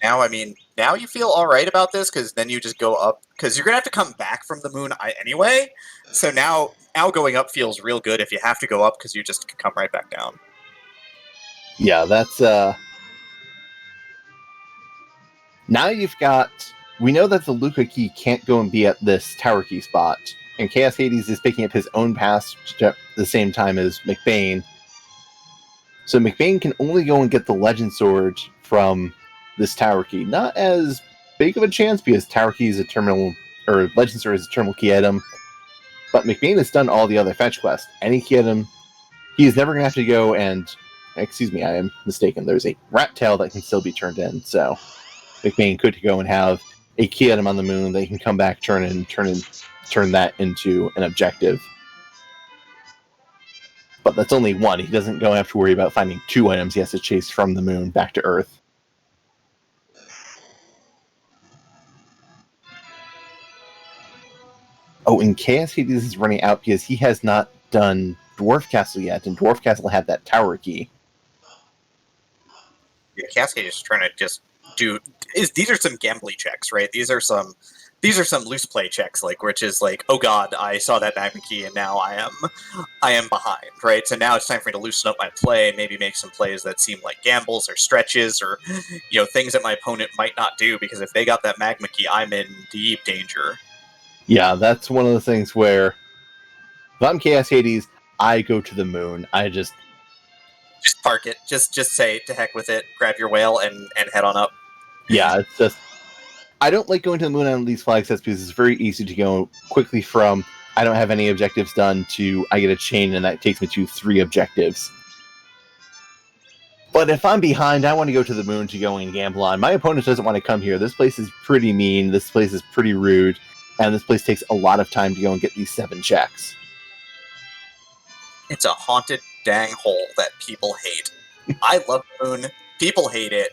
Now you feel alright about this, because then you just go up, because you're going to have to come back from the moon anyway, so now going up feels real good if you have to go up, because you just come right back down. Yeah, that's now you've got. We know that the Luca key can't go and be at this tower key spot, and Chaos Hades is picking up his own pass at the same time as McBain. So McBain can only go and get the Legend Sword from this tower key. Not as big of a chance because tower key is a terminal, or Legend Sword is a terminal key item. But McBain has done all the other fetch quests. Any key item, he is never going to have to go and. Excuse me, I am mistaken. There's a rat tail that can still be turned in, so McBain could go and have a key item on the moon. They can come back, turn that into an objective. But that's only one. He doesn't go and have to worry about finding two items he has to chase from the moon back to Earth. Oh, and Chaos Hades is running out because he has not done Dwarf Castle yet, and Dwarf Castle had that tower key. Yeah, Cascade is trying to just do. These are some gambly checks, right? These are some loose play checks, like which is like, oh god, I saw that Magma key and now I am behind, right? So now it's time for me to loosen up my play, maybe make some plays that seem like gambles or stretches or things that my opponent might not do, because if they got that Magma key, I'm in deep danger. Yeah, that's one of the things where if I'm Chaos Hades, I go to the moon. I just park it. Just say to heck with it. Grab your whale and head on up. Yeah, it's just I don't like going to the moon on these flag sets because it's very easy to go quickly from I don't have any objectives done to I get a chain and that takes me to 3 objectives. But if I'm behind, I want to go to the moon to go and gamble on. My opponent doesn't want to come here. This place is pretty mean. This place is pretty rude. And this place takes a lot of time to go and get these 7 checks. It's a haunted dang hole that people hate. I love the moon. People hate it.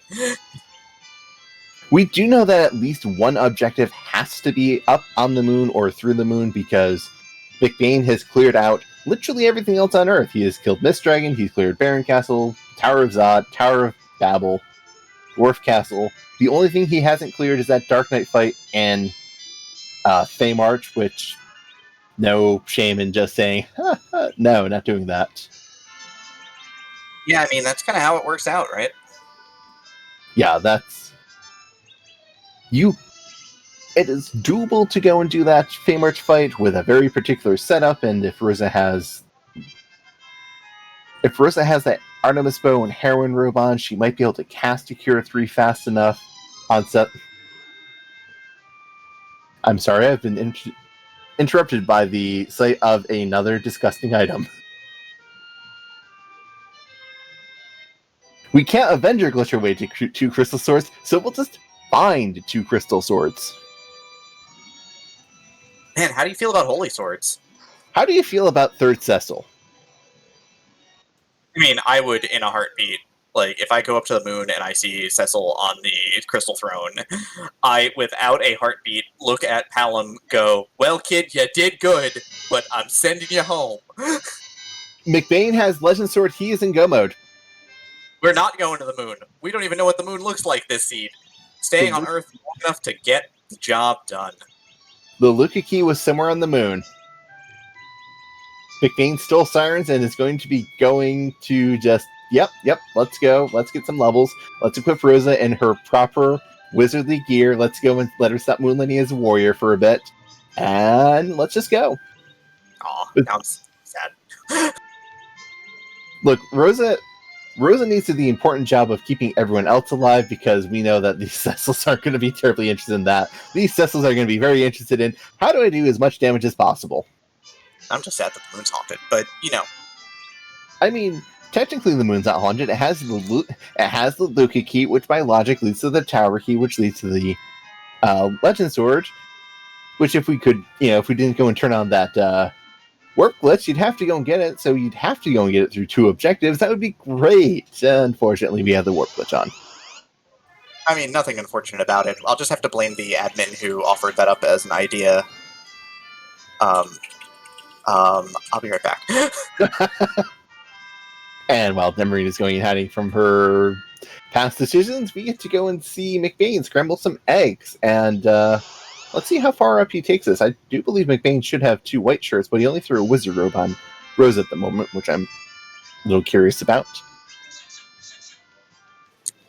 We do know that at least one objective has to be up on the moon or through the moon because McBain has cleared out literally everything else on Earth. He has killed Mist Dragon, he's cleared Baron Castle, Tower of Zod, Tower of Babel, Dwarf Castle. The only thing he hasn't cleared is that Dark Knight fight and Fay March, which no shame in just saying, no, not doing that. Yeah, I mean, that's kind of how it works out, right? Yeah, that's... It is doable to go and do that Fay March fight with a very particular setup, and if Rosa has that Artemis Bow and Heroin Robe on, she might be able to cast a Cure 3 fast enough on set. I'm sorry, I've been interrupted by the sight of another disgusting item. We can't Avenger glitch our way to 2 crystal swords, so we'll just find 2 crystal swords. Man, how do you feel about holy swords? How do you feel about 3rd Cecil? I mean, I would in a heartbeat. Like, if I go up to the moon and I see Cecil on the crystal throne, I, without a heartbeat, look at Palom, go, well, kid, you did good, but I'm sending you home. McBain has Legend Sword, he is in go mode. We're not going to the moon. We don't even know what the moon looks like this seed. Staying on Earth long enough to get the job done. The Luca key was somewhere on the moon. McBain stole Sirens and is going to be going to just, yep, let's go. Let's get some levels. Let's equip Rosa in her proper wizardly gear. Let's go and let her stop moonlighting as a warrior for a bit. And let's just go. Aw, now I'm sad. Look, Rosa needs to do the important job of keeping everyone else alive because we know that these Cecils aren't going to be terribly interested in that. These Cecils are going to be very interested in how do I do as much damage as possible. I'm just sad that the moon's haunted, but, I mean, technically the moon's not haunted. It has the Luca key, which by logic leads to the tower key, which leads to the Legend Sword, which if we didn't go and turn on that warp glitch, you'd have to go and get it, so you'd have to go and get it through 2 objectives. That would be great. Unfortunately, we have the warp glitch on. I mean, nothing unfortunate about it. I'll just have to blame the admin who offered that up as an idea. I'll be right back. And while Demerine is going and hiding from her past decisions, we get to go and see McBain scramble some eggs. And let's see how far up he takes us. I do believe McBain should have 2 white shirts, but he only threw a wizard robe on Rose at the moment, which I'm a little curious about.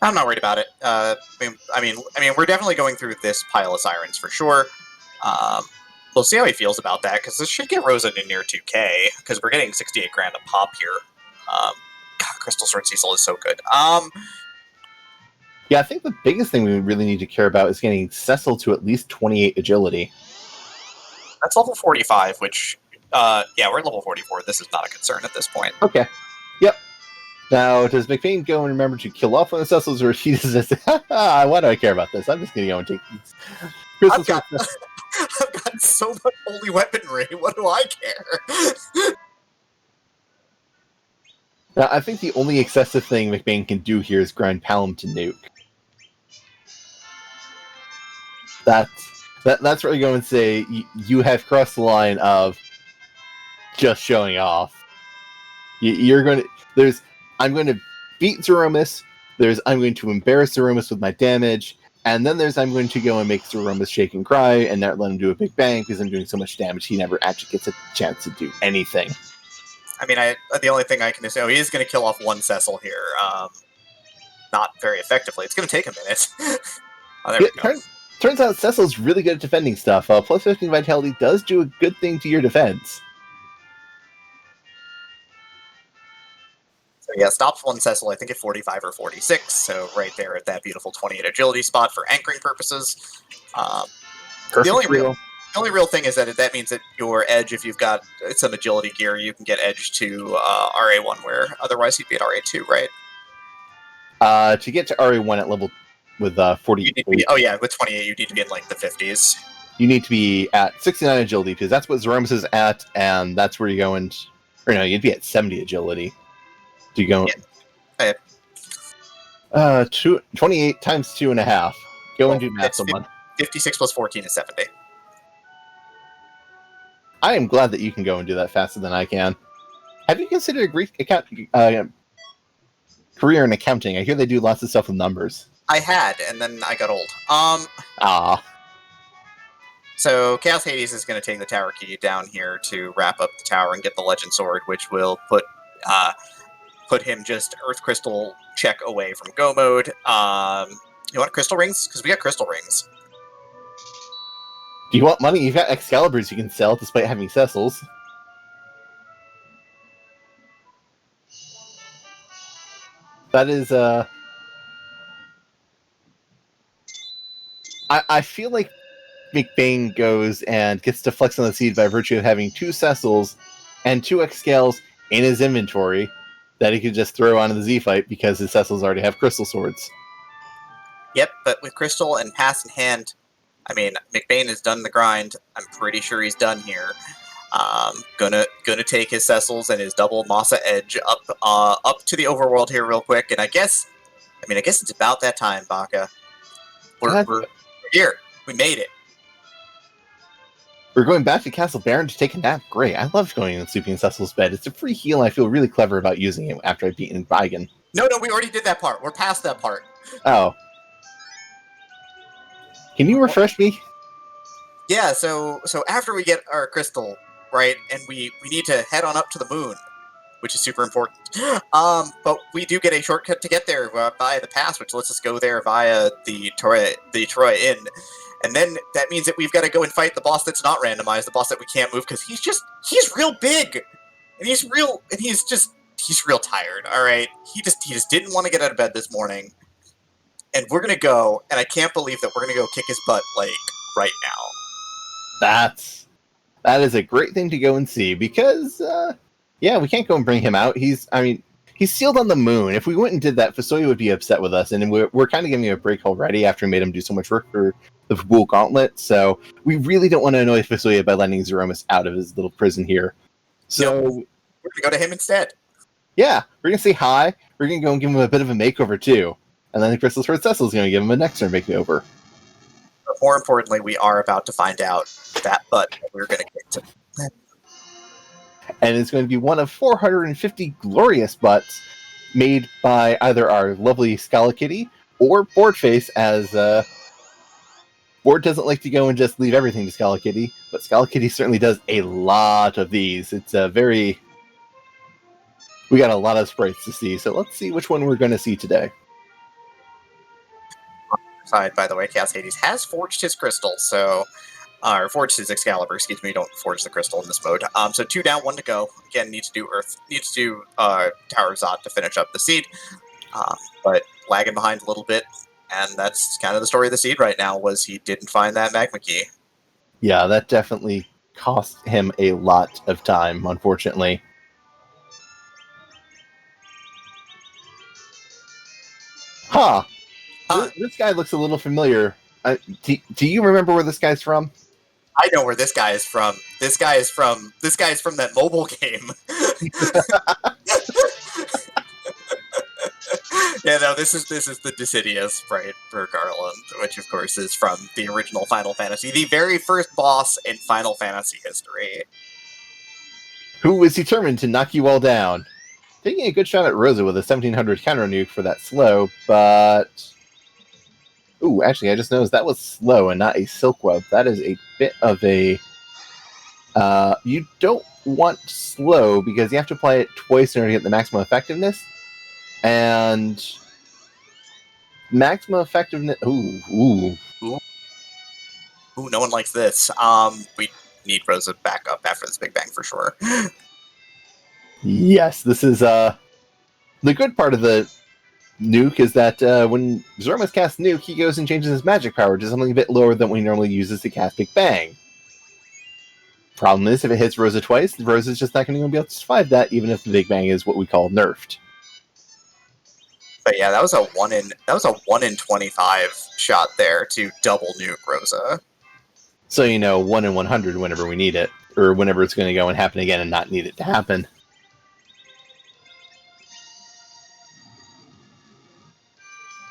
I'm not worried about it. I mean, we're definitely going through this pile of sirens for sure. We'll see how he feels about that, because this should get Rosa to near 2K, because we're getting 68 grand a pop here. God, Crystal Sword Cecil is so good. Yeah, I think the biggest thing we really need to care about is getting Cecil to at least 28 agility. That's level 45, which, yeah, we're at level 44. This is not a concern at this point. Okay. Yep. Now, does McBain go and remember to kill off one of the Cecils, or she just why do I care about this? I'm just going to go and take these crystals. I've got so much holy weaponry. What do I care? Now, I think the only excessive thing McBain can do here is grind Palom to nuke. That's where I go and say you have crossed the line of just showing off. You're going to I'm going to beat Zeromus. I'm going to embarrass Zeromus with my damage, and then I'm going to go and make Zeromus shake and cry and not let him do a big bang because I'm doing so much damage he never actually gets a chance to do anything. I mean, the only thing I can say, he is going to kill off one Cecil here. Not very effectively. It's going to take a minute. Oh, there we go. Turns out Cecil's really good at defending stuff. Plus 15 Vitality does do a good thing to your defense. So yeah, stops one Cecil, I think at 45 or 46, so right there at that beautiful 28 agility spot for anchoring purposes. The only real thing is that means that your edge, if you've got some agility gear, you can get edge to RA1, where otherwise you'd be at RA2, right? To get to RA1 at level with 40. With 28, you need to be in like the 50s. You need to be at 69 agility, because that's what Zeromus is at, and that's where you go and... Or no, you'd be at 70 agility. To go... Yeah. 28 times 2.5. Go and do math, someone. 56 plus 14 is 70. I am glad that you can go and do that faster than I can. Have you considered a Greek career in accounting? I hear they do lots of stuff with numbers. I had, and then I got old. So Chaos Hades is going to take the tower key down here to wrap up the tower and get the Legend Sword, which will put him just Earth Crystal check away from Go mode. You want Crystal Rings? Because we got Crystal Rings. Do you want money? You've got Excaliburs you can sell despite having Cecils. That is, I feel like McBain goes and gets to flex on the seed by virtue of having 2 Cecils and 2 Excals in his inventory that he could just throw onto the Z-Fight because his Cecils already have Crystal Swords. Yep, but with Crystal and Pass in hand, I mean, McBain has done the grind. I'm pretty sure he's done here. Gonna take his Cecils and his double Masa Edge up to the overworld here real quick, and I guess it's about that time, Baka. We're here. We made it. We're going back to Castle Baron to take a nap. Great. I love going and sleeping in Cecil's bed. It's a free heal, and I feel really clever about using it after I've beaten Baigen. No, we already did that part. We're past that part. Oh. Can you refresh me? Yeah, so after we get our crystal, right, and we need to head on up to the moon, which is super important. But we do get a shortcut to get there via the pass, which lets us go there via the Troy Inn. And then that means that we've got to go and fight the boss that's not randomized, the boss that we can't move, because he's real big. And he's real tired, alright? He just didn't want to get out of bed this morning. And we're gonna go, and I can't believe that we're gonna go kick his butt, like, right now. That is a great thing to go and see, because, yeah, we can't go and bring him out. He's sealed on the moon. If we went and did that, Fusoya would be upset with us, and we're kind of giving him a break already after we made him do so much work for the Wool Gauntlet, so we really don't want to annoy Fusoya by letting Zeromus out of his little prison here. So we're gonna go to him instead. Yeah, we're gonna say hi. We're gonna go and give him a bit of a makeover too, and then the Crystal Sword Cecil's gonna give him a next turn makeover. But more importantly, we are about to find out that butt that we're gonna kick to. And it's going to be one of 450 glorious butts made by either our lovely Scala Kitty or Boardface, as Board doesn't like to go and just leave everything to Scala Kitty, but Scala Kitty certainly does a lot of these. It's we got a lot of sprites to see, so let's see which one we're going to see today. side, by the way, Chaos Hades has forged his crystal, so... or forged his Excalibur, excuse me, don't forge the crystal in this mode. So 2 down, 1 to go. Again, needs to do Tower of Zod to finish up the seed. But lagging behind a little bit, and that's kind of the story of the seed right now, was he didn't find that Magma Key. Yeah, that definitely cost him a lot of time, unfortunately. Huh. This guy looks a little familiar. Do you remember where this guy's from? I know where this guy is from. This guy is from that mobile game. Yeah, no, this is the Dissidia sprite for Garland, which of course is from the original Final Fantasy, the very first boss in Final Fantasy history. Who was determined to knock you all down. Taking a good shot at Rosa with a 1700 counter nuke for that slow, but... Ooh, actually, I just noticed that was slow and not a Silk Web. That is a bit of a... you don't want slow because you have to apply it twice in order to get the maximum effectiveness. And... maximum effectiveness... Ooh, no one likes this. We need Rosa back up after this Big Bang for sure. Yes, this is, the good part of the nuke is that when Zeromus casts nuke, he goes and changes his magic power to something a bit lower than what he normally uses to cast Big Bang. Problem is, if it hits Rosa twice, Rosa's just not going to be able to survive that, even if the Big Bang is what we call nerfed. But yeah, that was a 1 in 25 shot there to double nuke Rosa. So 1 in 100 whenever we need it, or whenever it's going to go and happen again and not need it to happen.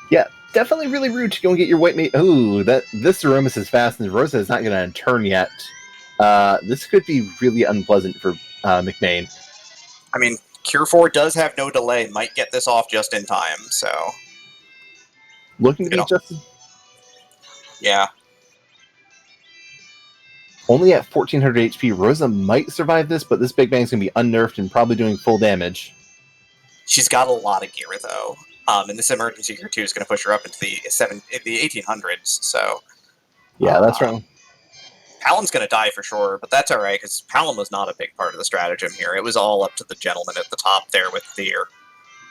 Yeah, definitely really rude to go and get your white mate. Ooh, this Zeromus is fast and Rosa is not going to turn yet. This could be really unpleasant for McBain. I mean, ch4osh4 does have no delay, might get this off just in time, so... Looking to be just... Yeah. Only at 1400 HP, Rosa might survive this, but this Big Bang's going to be unnerfed and probably doing full damage. She's got a lot of gear, though. And this emergency gear, too, is going to push her up into the 1800s, so... Yeah, that's wrong. Palin's going to die for sure, but that's alright, because Palin was not a big part of the stratagem here. It was all up to the gentleman at the top there with their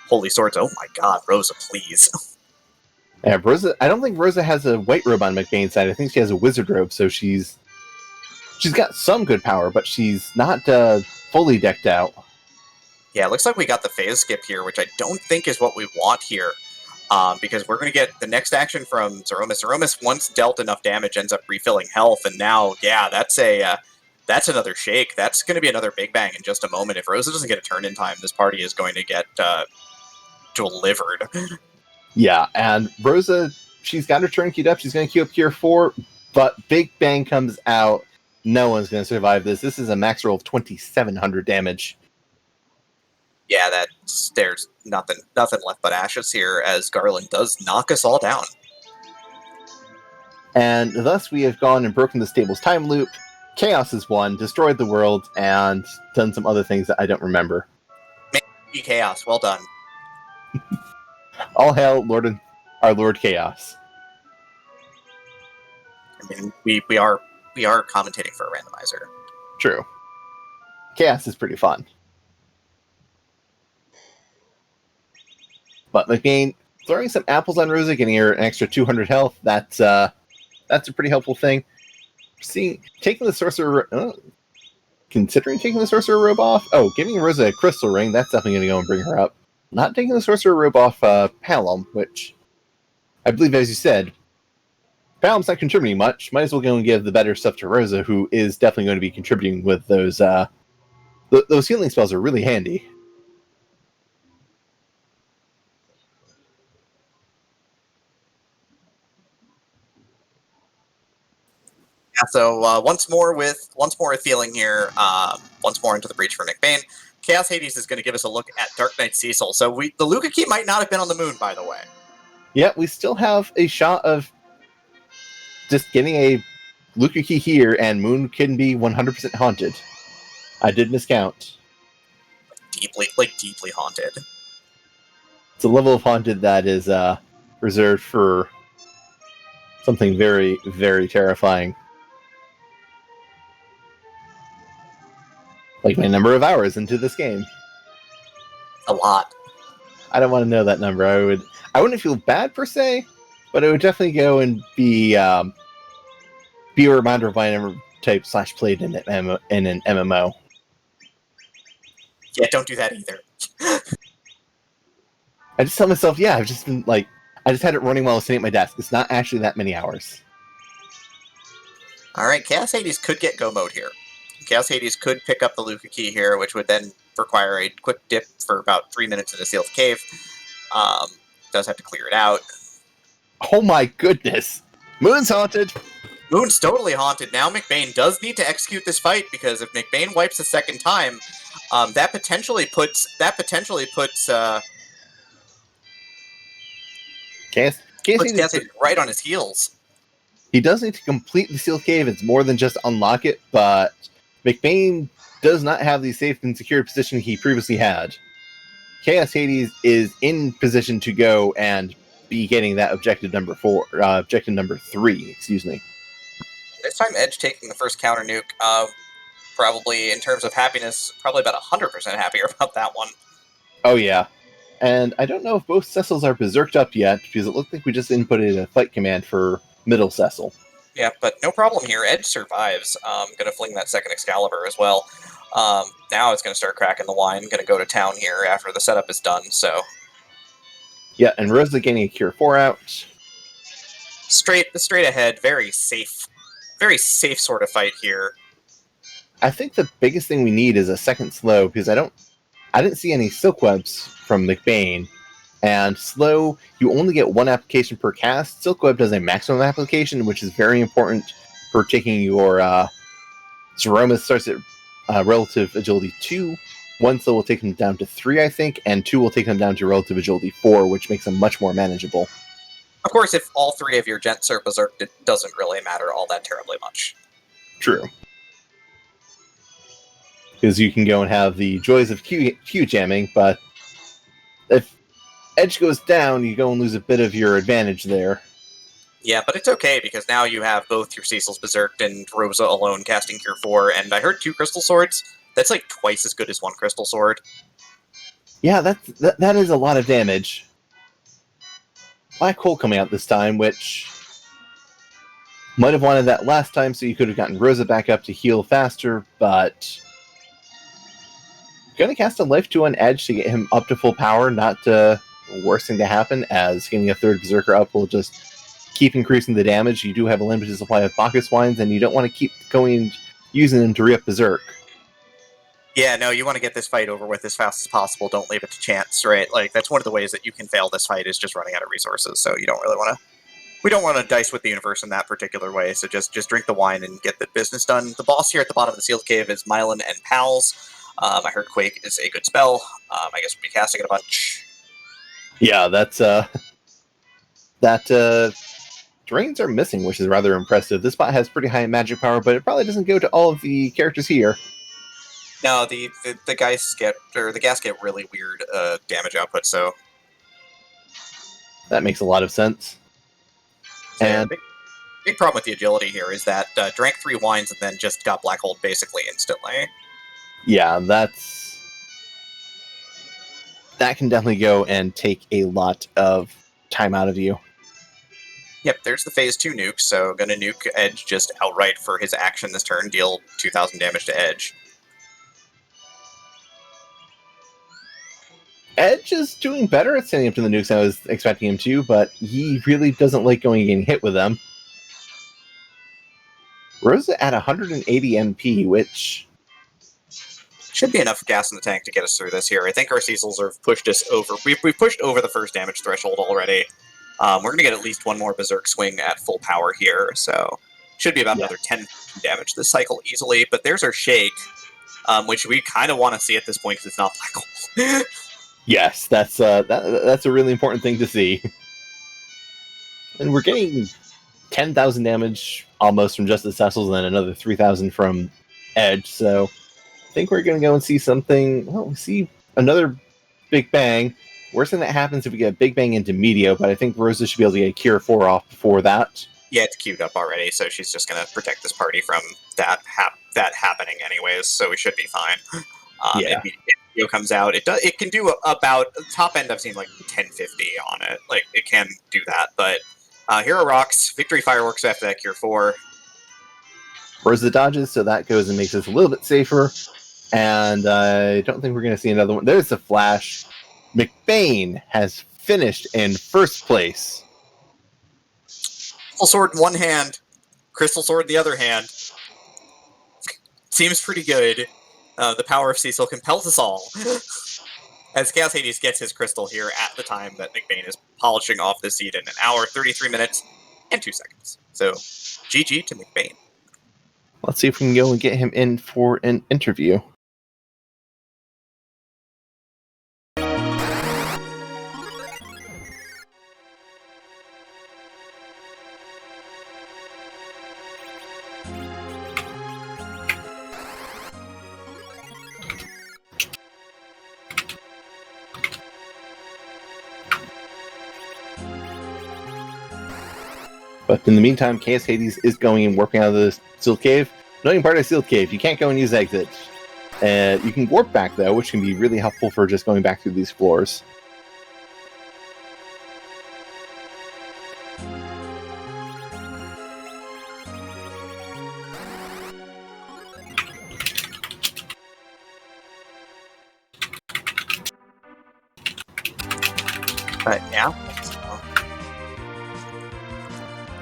holy swords. Oh my god, Rosa, please. Yeah, Rosa. I don't think Rosa has a white robe on McBain's side. I think she has a wizard robe, so she's got some good power, but she's not fully decked out. Yeah, it looks like we got the phase skip here, which I don't think is what we want here. Because we're going to get the next action from Zeromus. Zeromus, once dealt enough damage, ends up refilling health, and now, yeah, that's another shake. That's going to be another Big Bang in just a moment. If Rosa doesn't get a turn in time, this party is going to get delivered. Yeah, and Rosa, she's got her turn queued up. She's going to queue up ch4osh4, but Big Bang comes out. No one's going to survive this. This is a max roll of 2,700 damage. Yeah, there's nothing left but ashes here, as Garland does knock us all down. And thus we have gone and broken the stable's time loop. Chaos has won, destroyed the world, and done some other things that I don't remember. Maybe Chaos, well done. All hail our Lord Chaos. I mean, we are commentating for a randomizer. True. Chaos is pretty fun. But McBain, throwing some apples on Rosa, getting her an extra 200 health, that's a pretty helpful thing. Taking the Sorcerer... considering taking the Sorcerer robe off? Oh, giving Rosa a crystal ring, that's definitely going to go and bring her up. Not taking the Sorcerer robe off Palom, which I believe, as you said, Palom's not contributing much. Might as well go and give the better stuff to Rosa, who is definitely going to be contributing with those... those healing spells are really handy. Yeah, so once more with feeling here, once more into the breach for McBain. Chaos Hades is going to give us a look at Dark Knight Cecil. So the Luca key might not have been on the moon, by the way. Yeah, we still have a shot of just getting a Luca key here, and Moon can be 100% haunted. I did miscount. Deeply haunted. It's a level of haunted that is reserved for Something very, very terrifying. Like my number of hours into this game. A lot. I don't want to know that number. I wouldn't feel bad per se, but it would definitely go and be a reminder of why I never type / played in an MMO. Yeah, don't do that either. I just tell myself, yeah, I've just been like, I just had it running while I was sitting at my desk. It's not actually that many hours. Alright, Chaos Hades could get go mode here. Chaos Hades could pick up the Luca key here, which would then require a quick dip for about 3 minutes in the sealed cave. Does have to clear it out. Oh my goodness! Moon's haunted! Moon's totally haunted. Now McBain does need to execute this fight, because if McBain wipes a second time, that potentially puts Chaos Hades right on his heels. He does need to complete the sealed cave. It's more than just unlock it, but McBain does not have the safe and secure position he previously had. Chaos Hades is in position to go and be getting that objective number 3, excuse me. This time Edge taking the first counter nuke, probably in terms of happiness, probably about 100% happier about that one. Oh yeah. And I don't know if both Cecils are berserked up yet, because it looked like we just inputted a fight command for middle Cecil. Yeah, but no problem here. Edge survives. Gonna fling that second Excalibur as well. Now it's gonna start cracking the wine. Gonna go to town here after the setup is done, so... Yeah, and Rosa getting a Cure 4 out. Straight ahead, very safe sort of fight here. I think the biggest thing we need is a second slow, because I didn't see any silk webs from McBain. And slow, you only get one application per cast. Silk web does a maximum application, which is very important for taking your Zeromus starts at relative agility 2. One slow will take him down to 3, I think, and 2 will take him down to relative agility 4, which makes him much more manageable. Of course, if all 3 of your gents are berserked, it doesn't really matter all that terribly much. True. Because you can go and have the joys of Q jamming, but if Edge goes down, you go and lose a bit of your advantage there. Yeah, but it's okay, because now you have both your Cecil's berserked and Rosa alone casting Cure 4, and I heard 2 Crystal Swords. That's like twice as good as 1 Crystal Sword. Yeah, that is a lot of damage. Black Hole coming out this time, which might have wanted that last time, so you could have gotten Rosa back up to heal faster, but... Gonna cast a Life 2 on Edge to get him up to full power, not the worst thing to happen, as getting a third Berserker up will just keep increasing the damage. You do have a limited supply of Bacchus Wines, and you don't want to keep going using them to re-up Berserk. Yeah, no, you want to get this fight over with as fast as possible. Don't leave it to chance, right? Like, that's one of the ways that you can fail this fight, is just running out of resources, so you don't really want to... We don't want to dice with the universe in that particular way, so just drink the wine and get the business done. The boss here at the bottom of the sealed cave is Mylan and Pals. I heard Quake is a good spell. I guess we'll be casting it a bunch. Yeah, that's, Drains are missing, which is rather impressive. This bot has pretty high magic power, but it probably doesn't go to all of the characters here. No, the gas get really weird damage output, so... That makes a lot of sense. So, and big problem with the agility here is that drank 3 wines and then just got black holed basically instantly. Yeah, that can definitely go and take a lot of time out of you. Yep, there's the phase 2 nuke, so gonna nuke Edge just outright for his action this turn, deal 2,000 damage to Edge. Edge is doing better at setting up to the nukes than I was expecting him to, but he really doesn't like going and getting hit with them. Rosa at 180 NP, which... should be enough gas in the tank to get us through this here. I think our Cecils have pushed us over. We've pushed over the first damage threshold already. We're going to get at least one more Berserk swing at full power here, so should be about another 10 damage this cycle easily. But there's our Shake, which we kind of want to see at this point because it's not Black Hole. Yes, that's a really important thing to see. And we're getting 10,000 damage almost from just the Cecils and then another 3,000 from Edge, so I think we're going to go and see something... Well, we see another Big Bang. Worst thing that happens if we get a Big Bang into Medio, but I think Rosa should be able to get a Cure 4 off before that. Yeah, it's queued up already, so she's just going to protect this party from that happening anyways, so we should be fine. Yeah. If video comes out, it can do about, top end I've seen like 1050 on it. Like, it can do that, but Hero rocks, Victory Fireworks after that Cure 4. Where's the dodges, so that goes and makes us a little bit safer. And I don't think we're going to see another one. There's the flash. McBain has finished in first place. Crystal Sword in one hand, Crystal Sword in the other hand. Seems pretty good. The power of Cecil compels us all. As Chaos Hades gets his crystal here at the time that McBain is polishing off the seed in 1 hour, 33 minutes, and 2 seconds. So, GG to McBain. Let's see if we can go and get him in for an interview. But in the meantime, Chaos Hades is going and warping out of the Sealed Cave. Annoying part of Sealed Cave, you can't go and use exit. You can warp back, though, which can be really helpful for just going back through these floors. But yeah.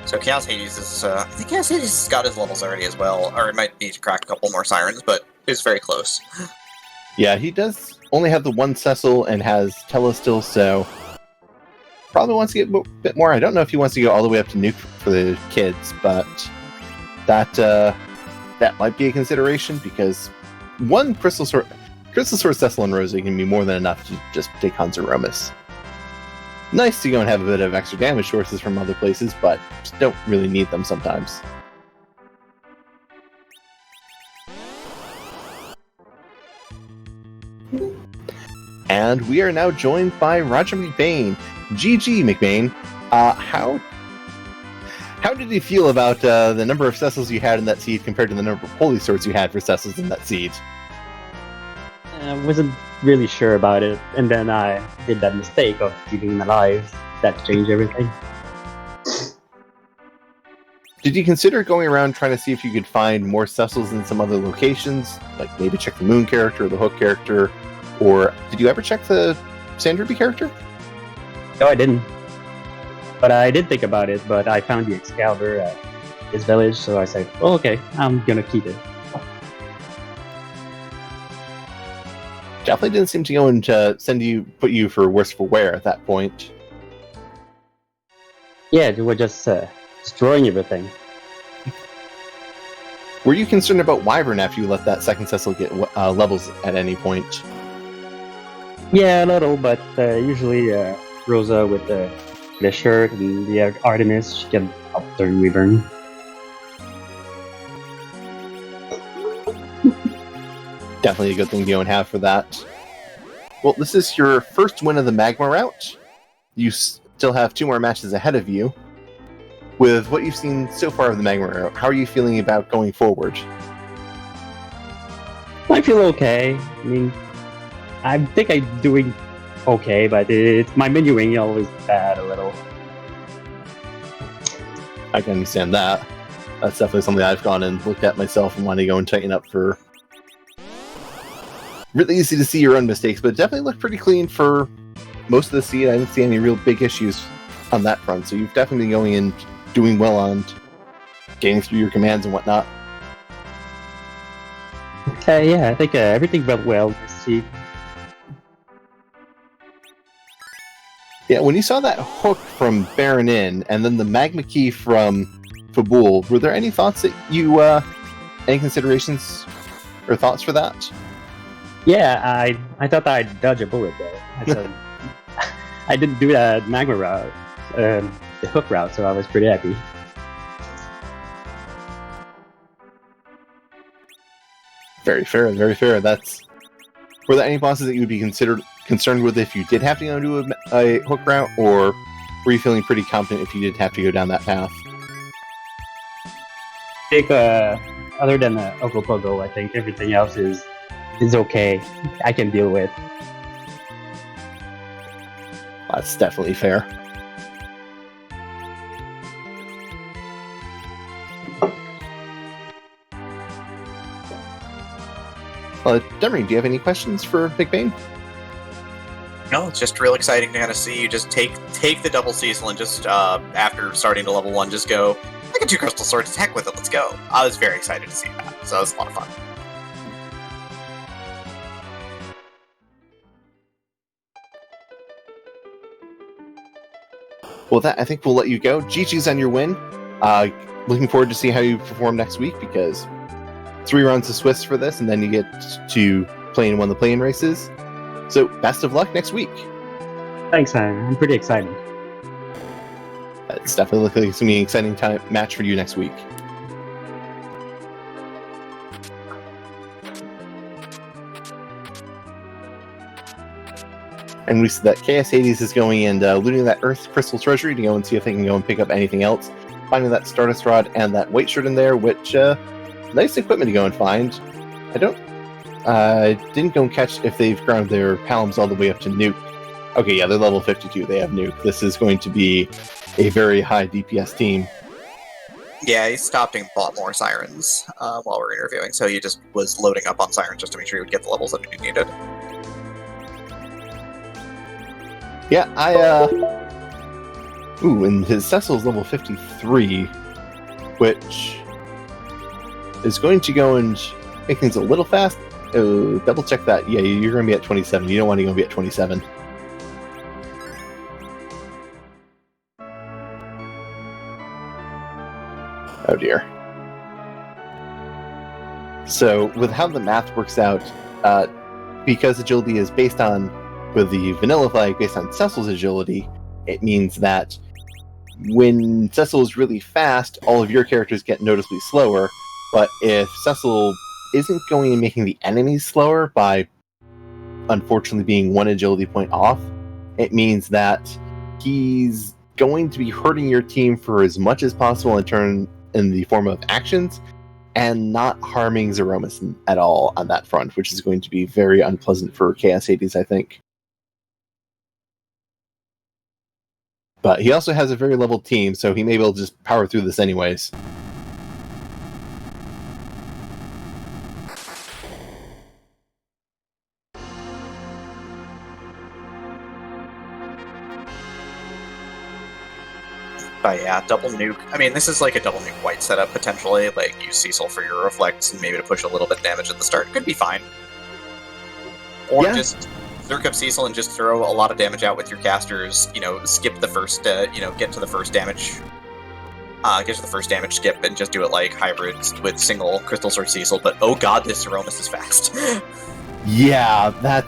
So Chaos Hades is, I think Chaos Hades has got his levels already as well, or it might need to crack a couple more sirens, but it's very close. Yeah, he does only have the one Cecil and has Telestill, so probably wants to get a bit more. I don't know if he wants to go all the way up to Nuke for the kids, but that might be a consideration, because one Crystal Sword, Cecil, and Rosa can be more than enough to just take on Zeromus. Nice to go and have a bit of extra damage sources from other places, but just don't really need them sometimes. And we are now joined by Roger McBain. GG, McBain. How did you feel about the number of Cecils you had in that seed compared to the number of Holy Swords you had for Cecils in that seed? I wasn't really sure about it, and then I did that mistake of keeping him alive. That changed everything. Did you consider going around trying to see if you could find more Cecils in some other locations? Like maybe check the Moon character or the Hook character? Or did you ever check the Sandruby character? No, I didn't. But I did think about it, but I found the Excalibur at his village, so I said, oh, okay, I'm gonna keep it. Definitely didn't seem to go and put you for worse for wear at that point. Yeah, they were just destroying everything. Were you concerned about Wyvern after you let that second Cecil get levels at any point? Yeah, a little, but usually Rosa with the shirt and the Artemis, she can upturn Wyvern. Definitely a good thing to go and have for that. Well, this is your first win of the Magma route. You still have 2 more matches ahead of you. With what you've seen so far of the Magma route, how are you feeling about going forward? I feel okay. I mean, I think I'm doing okay, but my menuing always bad a little. I can understand that. That's definitely something I've gone and looked at myself and wanted to go and tighten up for. Really easy to see your own mistakes, but it definitely looked pretty clean for most of the seed. I didn't see any real big issues on that front, so you've definitely been going and doing well on getting through your commands and whatnot. Yeah, I think everything went well this seed. Yeah, when you saw that hook from Baron Inn and then the Magma Cave from Fabul, were there any thoughts that you, any considerations or thoughts for that? Yeah, I thought I'd dodge a bullet there. I said, I didn't do that Magma route, the hook route, so I was pretty happy. Very fair, very fair. Were there any bosses that you would be concerned with if you did have to go do a hook route, or were you feeling pretty confident if you did have to go down that path? think other than Ogopogo, I think everything else is okay. I can deal with. That's definitely fair. Demerine, do you have any questions for McBain? No, it's just real exciting to kind of see you just take the double Cecil and just after starting to level 1, just go, I got 2 crystal swords, heck with it, let's go. I was very excited to see that, so it was a lot of fun. Well, that I think we'll let you go. GG's on your win. Looking forward to see how you perform next week, because 3 rounds of Swiss for this, and then you get to play in one of the play-in races. So, best of luck next week. Thanks, I'm pretty excited. It's definitely looking like it's going to be an exciting match for you next week. And we see that KS80s is going and looting that Earth Crystal Treasury to go and see if they can go and pick up anything else. Finding that Stardust Rod and that white shirt in there, which, nice equipment to go and find. I didn't go and catch if they've ground their palms all the way up to Nuke. Okay, yeah, they're level 52, they have Nuke. This is going to be a very high DPS team. Yeah, he stopped and bought more Sirens while we were interviewing, so he just was loading up on Sirens just to make sure he would get the levels that he needed. Yeah, Ooh, and his Cecil's level 53, which is going to go and make things a little fast. Oh, double check that. Yeah, you're going to be at 27. You don't want to go be at 27. Oh dear. So, with how the math works out, because agility is based on, with the vanilla flag based on Cecil's agility, it means that when Cecil is really fast, all of your characters get noticeably slower, but if Cecil isn't going and making the enemies slower by unfortunately being 1 agility point off, it means that he's going to be hurting your team for as much as possible in the form of actions, and not harming Zeromus at all on that front, which is going to be very unpleasant for KS80s, I think. But he also has a very level team, so he may be able to just power through this anyways. But yeah, double nuke. I mean, this is like a double nuke white setup, potentially. Like, use Cecil for your reflects and maybe to push a little bit of damage at the start. Could be fine. Or just Zerk up Cecil and just throw a lot of damage out with your casters, skip the first, get to the first damage. Get to the first damage skip and just do it like hybrids with single Crystal Sword Cecil, but oh god, this Zeromus is fast. Yeah, that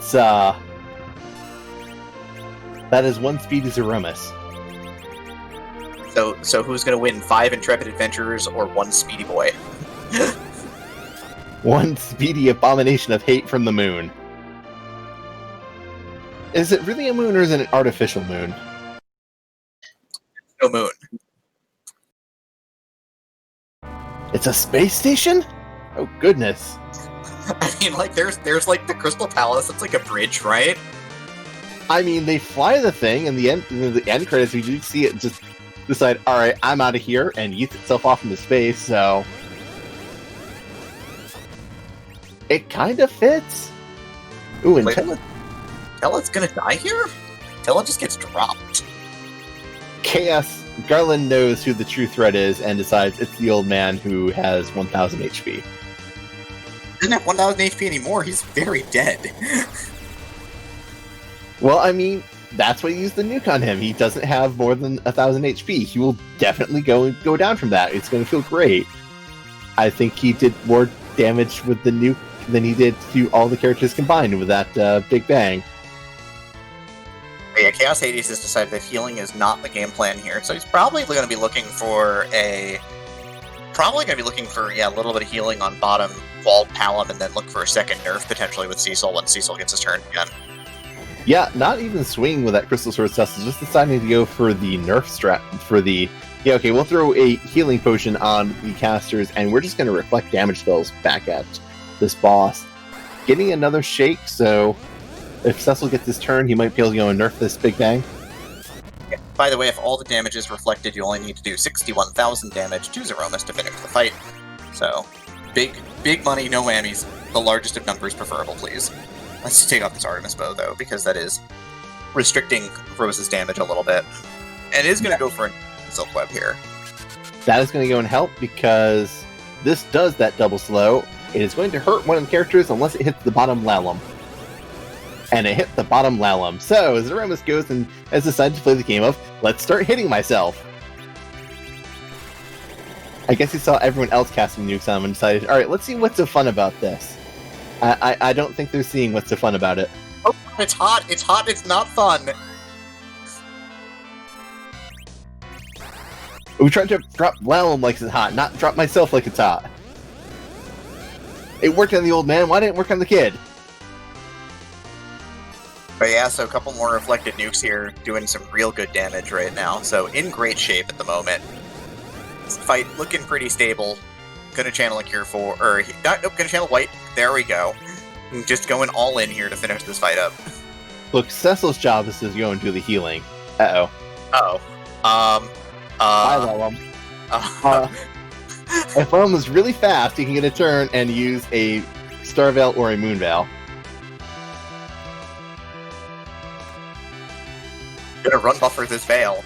is one speedy Zeromus. So who's gonna win, 5 Intrepid Adventurers or 1 Speedy Boy? 1 speedy abomination of hate from the moon. Is it really a moon or is it an artificial moon? No moon. It's a space station? Oh goodness. I mean, like, there's like the Crystal Palace, it's like a bridge, right? I mean, they fly the thing, and the end credits, we do see it just decide, alright, I'm out of here, and yeets itself off into space, so... It kind of fits. Ooh, and Tella's gonna die here? Tella just gets dropped. Chaos Garland knows who the true threat is and decides it's the old man who has 1000 HP. Doesn't have 1000 HP anymore, he's very dead. Well, I mean, that's why you use the nuke on him. He doesn't have more than 1000 HP. He will definitely go down from that. It's going to feel great. I think he did more damage with the nuke than he did to all the characters combined with that Big Bang. But yeah, Chaos Hades has decided that healing is not the game plan here, so he's probably going to be looking for a little bit of healing on bottom Vault Palom, and then look for a second nerf potentially with Cecil when Cecil gets his turn again. Yeah, not even swinging with that Crystal Sword Cecil, just deciding to go for the nerf strat, for the Yeah, okay, we'll throw a healing potion on the casters, and we're just going to reflect damage spells back at this boss. Getting another shake, so if Cecil gets his turn, he might be able to go and nerf this Big Bang. Yeah. By the way, if all the damage is reflected, you only need to do 61,000 damage to Zeromus to finish the fight. So, big money, no whammies. The largest of numbers preferable, please. Let's take off this Artemis bow, though, because that is restricting Rose's damage a little bit. And it is going to go for a Silk Web here. That is going to go and help, because this does that double slow. It is going to hurt one of the characters unless it hits the bottom lalum. And it hit the bottom lalum. So, Zeromus goes and has decided to play the game of, let's start hitting myself. I guess he saw everyone else casting nukes on him and decided, alright, let's see what's so fun about this. I don't think they're seeing what's so fun about it. Oh, it's hot, it's not fun! We tried to drop lalum like it's hot, not drop myself like it's hot. It worked on the old man, why didn't it work on the kid? But yeah, so a couple more reflected nukes here, doing some real good damage right now. So in great shape at the moment. This fight looking pretty stable. Gonna channel a Cure for, nope, gonna channel White. There we go. Just going all in here to finish this fight up. Look, Cecil's job is to go and do the healing. Uh-oh. Uh-oh. Bye, lalum. If Lalum is really fast, he can get a turn and use a Star Veil or a Moon Veil. Gonna run buffer this Veil.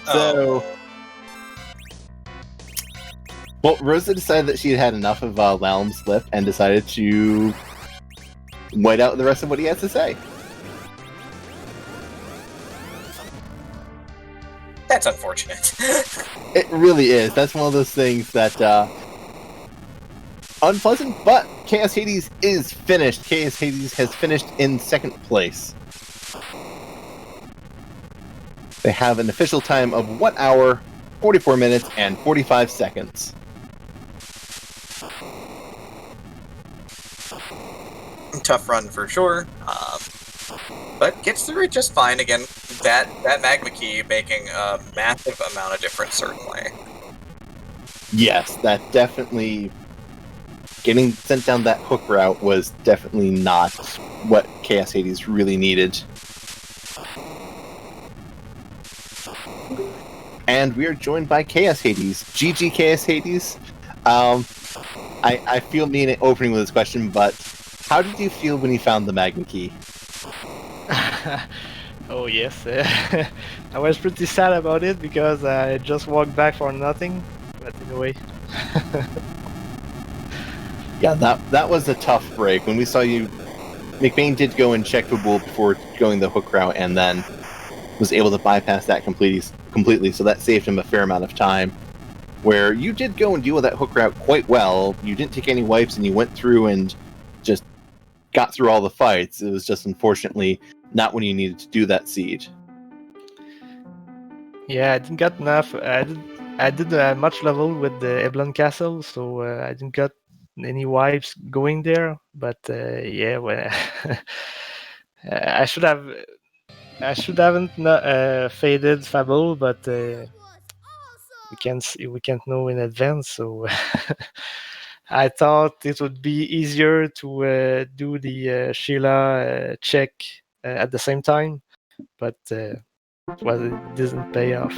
So... Well, Rosa decided that she had had enough of Lalum's lip and decided to white out the rest of what he has to say. That's unfortunate. It really is. That's one of those things that, unpleasant, but Chaos Hades is finished. Chaos Hades has finished in second place. They have an official time of 1 hour, 44 minutes, and 45 seconds. Tough run for sure, but gets through it just fine. Again, that Magma Cave making a massive amount of difference, certainly. Yes, that definitely... Getting sent down that hook route was definitely not what Chaos Hades really needed. And we are joined by Chaos Hades. GG Chaos Hades. I feel mean at opening with this question, but how did you feel when you found the Magma Key? Oh yes, I was pretty sad about it because I just walked back for nothing, but anyway. Yeah, that was a tough break. When we saw you, McBain did go and check the bull before going the hook route, and then was able to bypass that completely, so that saved him a fair amount of time. Where you did go and deal with that hook route quite well. You didn't take any wipes, and you went through and just got through all the fights. It was just unfortunately not when you needed to do that seed. Yeah, I didn't get enough. I did much level with the Eblan Castle, so I didn't get any wipes going there. But yeah, well, I haven't faded Fable, but we can't know in advance. So I thought it would be easier to do the Sheila check at the same time, but it didn't pay off.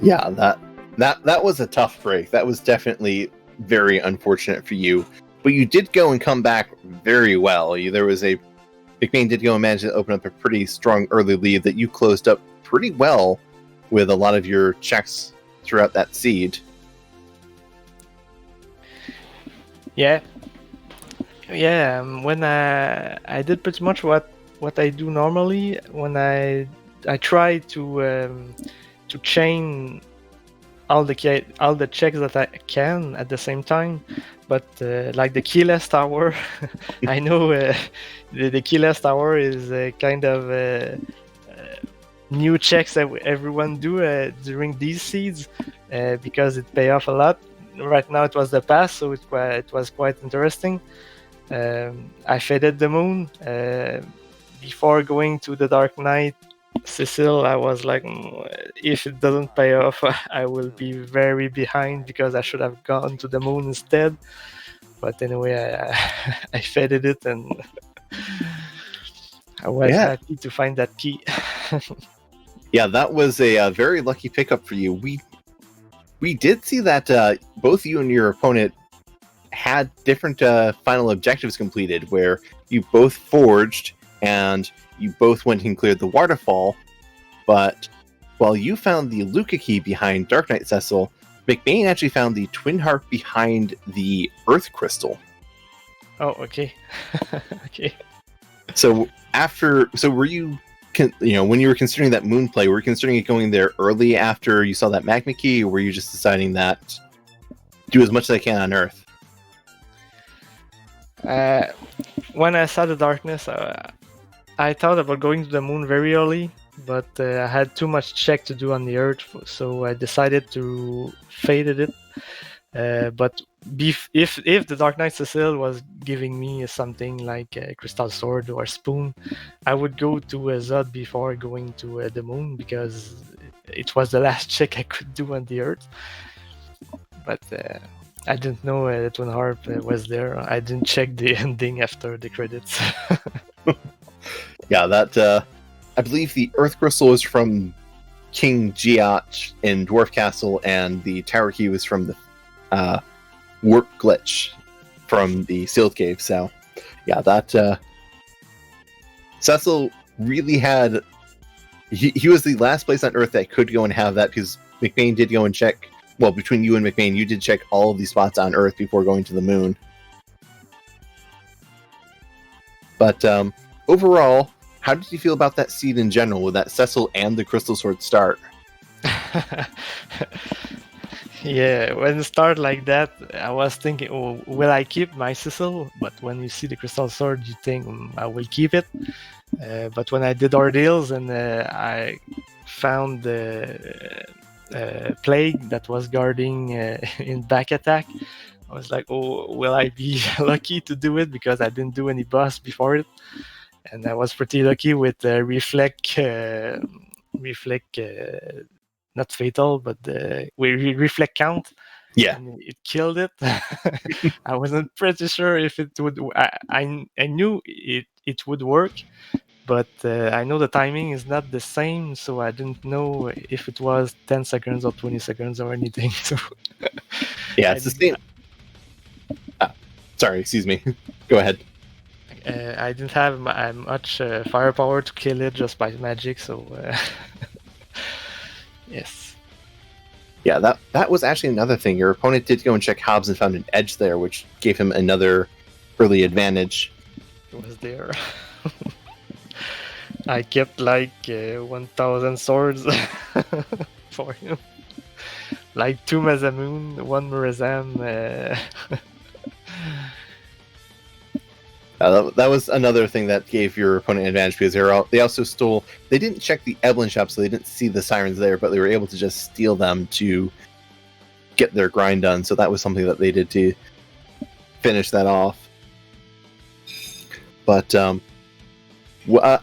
Yeah, that was a tough break. That was definitely very unfortunate for you. But you did go and come back very well. McBain did go and manage to open up a pretty strong early lead that you closed up pretty well with a lot of your checks throughout that seed. Yeah. When I did pretty much what I do normally when I try to chain all the checks that I can at the same time, but like the keyless tower, I know the keyless tower is kind of new checks that everyone do during these seeds because it pay off a lot. Right now it was the pass, so it was quite interesting. I faded the moon. before going to the Dark Knight, Cecil, I was like, if it doesn't pay off, I will be very behind because I should have gone to the moon instead. But anyway, I faded it, and I was happy to find that key. Yeah, that was a very lucky pickup for you. We did see that both you and your opponent had different final objectives completed, where you both forged and you both went and cleared the waterfall. But while you found the Luca key behind Dark Knight Cecil, McBain actually found the twin heart behind the Earth crystal. Oh, okay. Okay. So were you, when you were considering that moon play, were you considering it going there early after you saw that Magma key, or were you just deciding that do as much as I can on Earth? When I saw the darkness, I thought about going to the moon very early, but I had too much check to do on the Earth, so I decided to fade it. But if the Dark Knight Cecil was giving me something like a crystal sword or a spoon, I would go to Zod before going to the moon, because it was the last check I could do on the Earth. But I didn't know that Twin Harp was there. I didn't check the ending after the credits. Yeah, that I believe the Earth Crystal was from King Geoch in Dwarf Castle, and the Tower Key was from the Warp Glitch from the Sealed Cave. So, yeah, that Cecil really had. He was the last place on Earth that could go and have that, because McBain did go and check. Well, between you and McBain, you did check all of these spots on Earth before going to the moon. But overall, how did you feel about that seed in general, with that Cecil and the Crystal Sword start? Yeah, when it started like that, I was thinking, oh, will I keep my Cecil? But when you see the Crystal Sword, you think, I will keep it. But when I did ordeals and I found the plague that was guarding in back attack, I was like, oh, will I be lucky to do it, because I didn't do any boss before it. And I was pretty lucky with reflect, not fatal, but reflect count. Yeah, and it killed it. I wasn't pretty sure if it would. I knew it would work, but I know the timing is not the same, so I didn't know if it was 10 seconds or 20 seconds or anything. So yeah, it's the same. Sorry, excuse me. Go ahead. I didn't have much firepower to kill it just by magic, so yes. Yeah, that was actually another thing. Your opponent did go and check Hobbs and found an edge there, which gave him another early advantage. It was there. I kept like 1,000 swords for him. Like 2 Mazamoon, 1 Murazam. That was another thing that gave your opponent an advantage, because they also stole. They didn't check the Eblan shop, so they didn't see the sirens there, but they were able to just steal them to get their grind done. So that was something that they did to finish that off. But out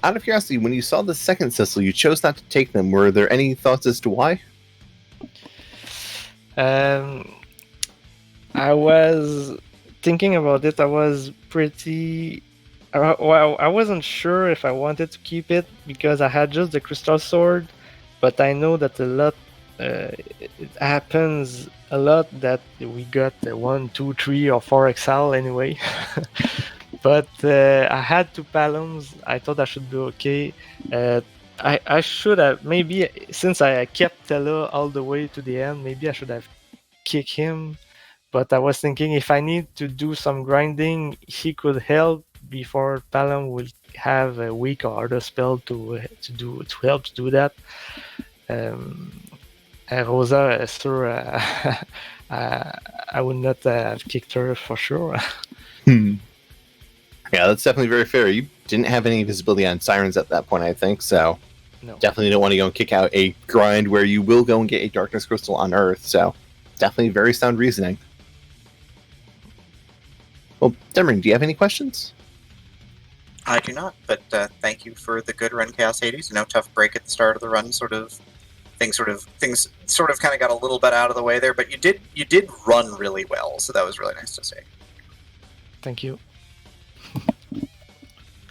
of curiosity, when you saw the second Cecil, you chose not to take them. Were there any thoughts as to why? I was thinking about it. I was pretty. Well, I wasn't sure if I wanted to keep it, because I had just the crystal sword, but I know that a lot. It happens a lot that we got 1, 2, 3, or 4 Exile anyway. But I had 2 Palums. I thought I should be okay. I should have, maybe, since I kept Tella all the way to the end, maybe I should have kicked him. But I was thinking, if I need to do some grinding, he could help before Palom will have a weak or harder spell to help to do that. Rosa, sure, I would not have kicked her for sure. Yeah, that's definitely very fair. You didn't have any visibility on sirens at that point, I think, so No. Definitely don't want to go and kick out a grind where you will go and get a darkness crystal on Earth, so definitely very sound reasoning. Well, Demerine, do you have any questions? I do not, but thank you for the good run, Chaos Hades. Tough break at the start of the run, things kind of got a little bit out of the way there, but you did run really well, so that was really nice to see. Thank you.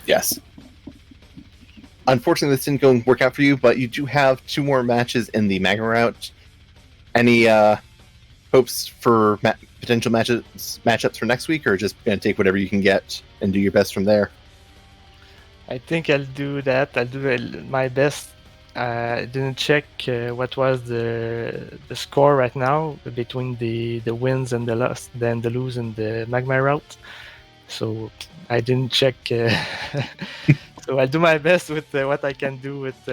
Yes. Unfortunately, this didn't work out for you, but you do have 2 more matches in the Magma route. Any hopes for potential matchups for next week, or just going to take whatever you can get and do your best from there? I think I'll do that. I'll do my best. I didn't check what was the score right now between the wins and the loss, then the lose in the Magma route. So I didn't check. So I'll do my best with what I can do with.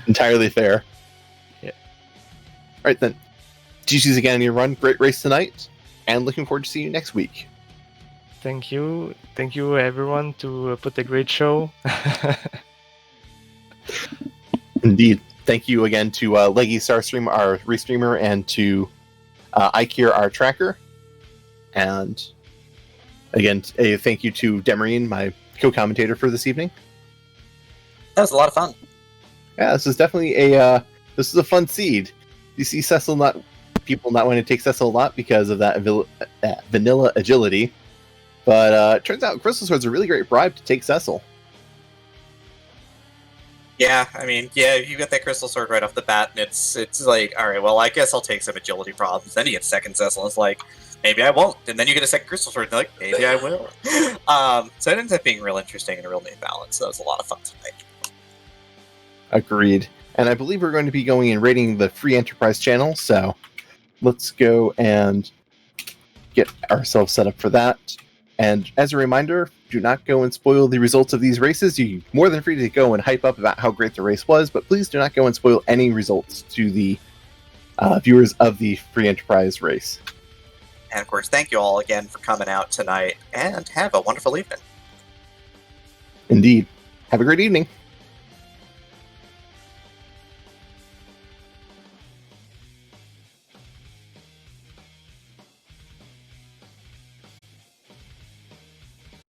Entirely fair. Yeah. All right then. GG's again on your run. Great race tonight, and looking forward to seeing you next week. Thank you everyone to put a great show. Indeed. Thank you again to Leggy Starstream, our restreamer, and to Ikir, our tracker. And again, a thank you to Demerine, my co-commentator for this evening. That was a lot of fun. Yeah, this is definitely this is a fun seed. You see people not wanting to take Cecil a lot because of that vanilla agility. But it turns out Crystal Sword's a really great bribe to take Cecil. Yeah, I mean, you get that Crystal Sword right off the bat, and it's like, alright, well, I guess I'll take some agility problems. Then you get second Cecil, and it's like, maybe I won't. And then you get a second Crystal Sword, and like, maybe I will. So it ends up being real interesting and a real neat balance. So that was a lot of fun tonight. Agreed. And I believe we're going to be going and rating the free enterprise channel, so let's go and get ourselves set up for that. And as a reminder, do not go and spoil the results of these races. You're more than free to go and hype up about how great the race was, but please do not go and spoil any results to the viewers of the free enterprise race. And of course, thank you all again for coming out tonight, and have a wonderful evening. Indeed. Have a great evening.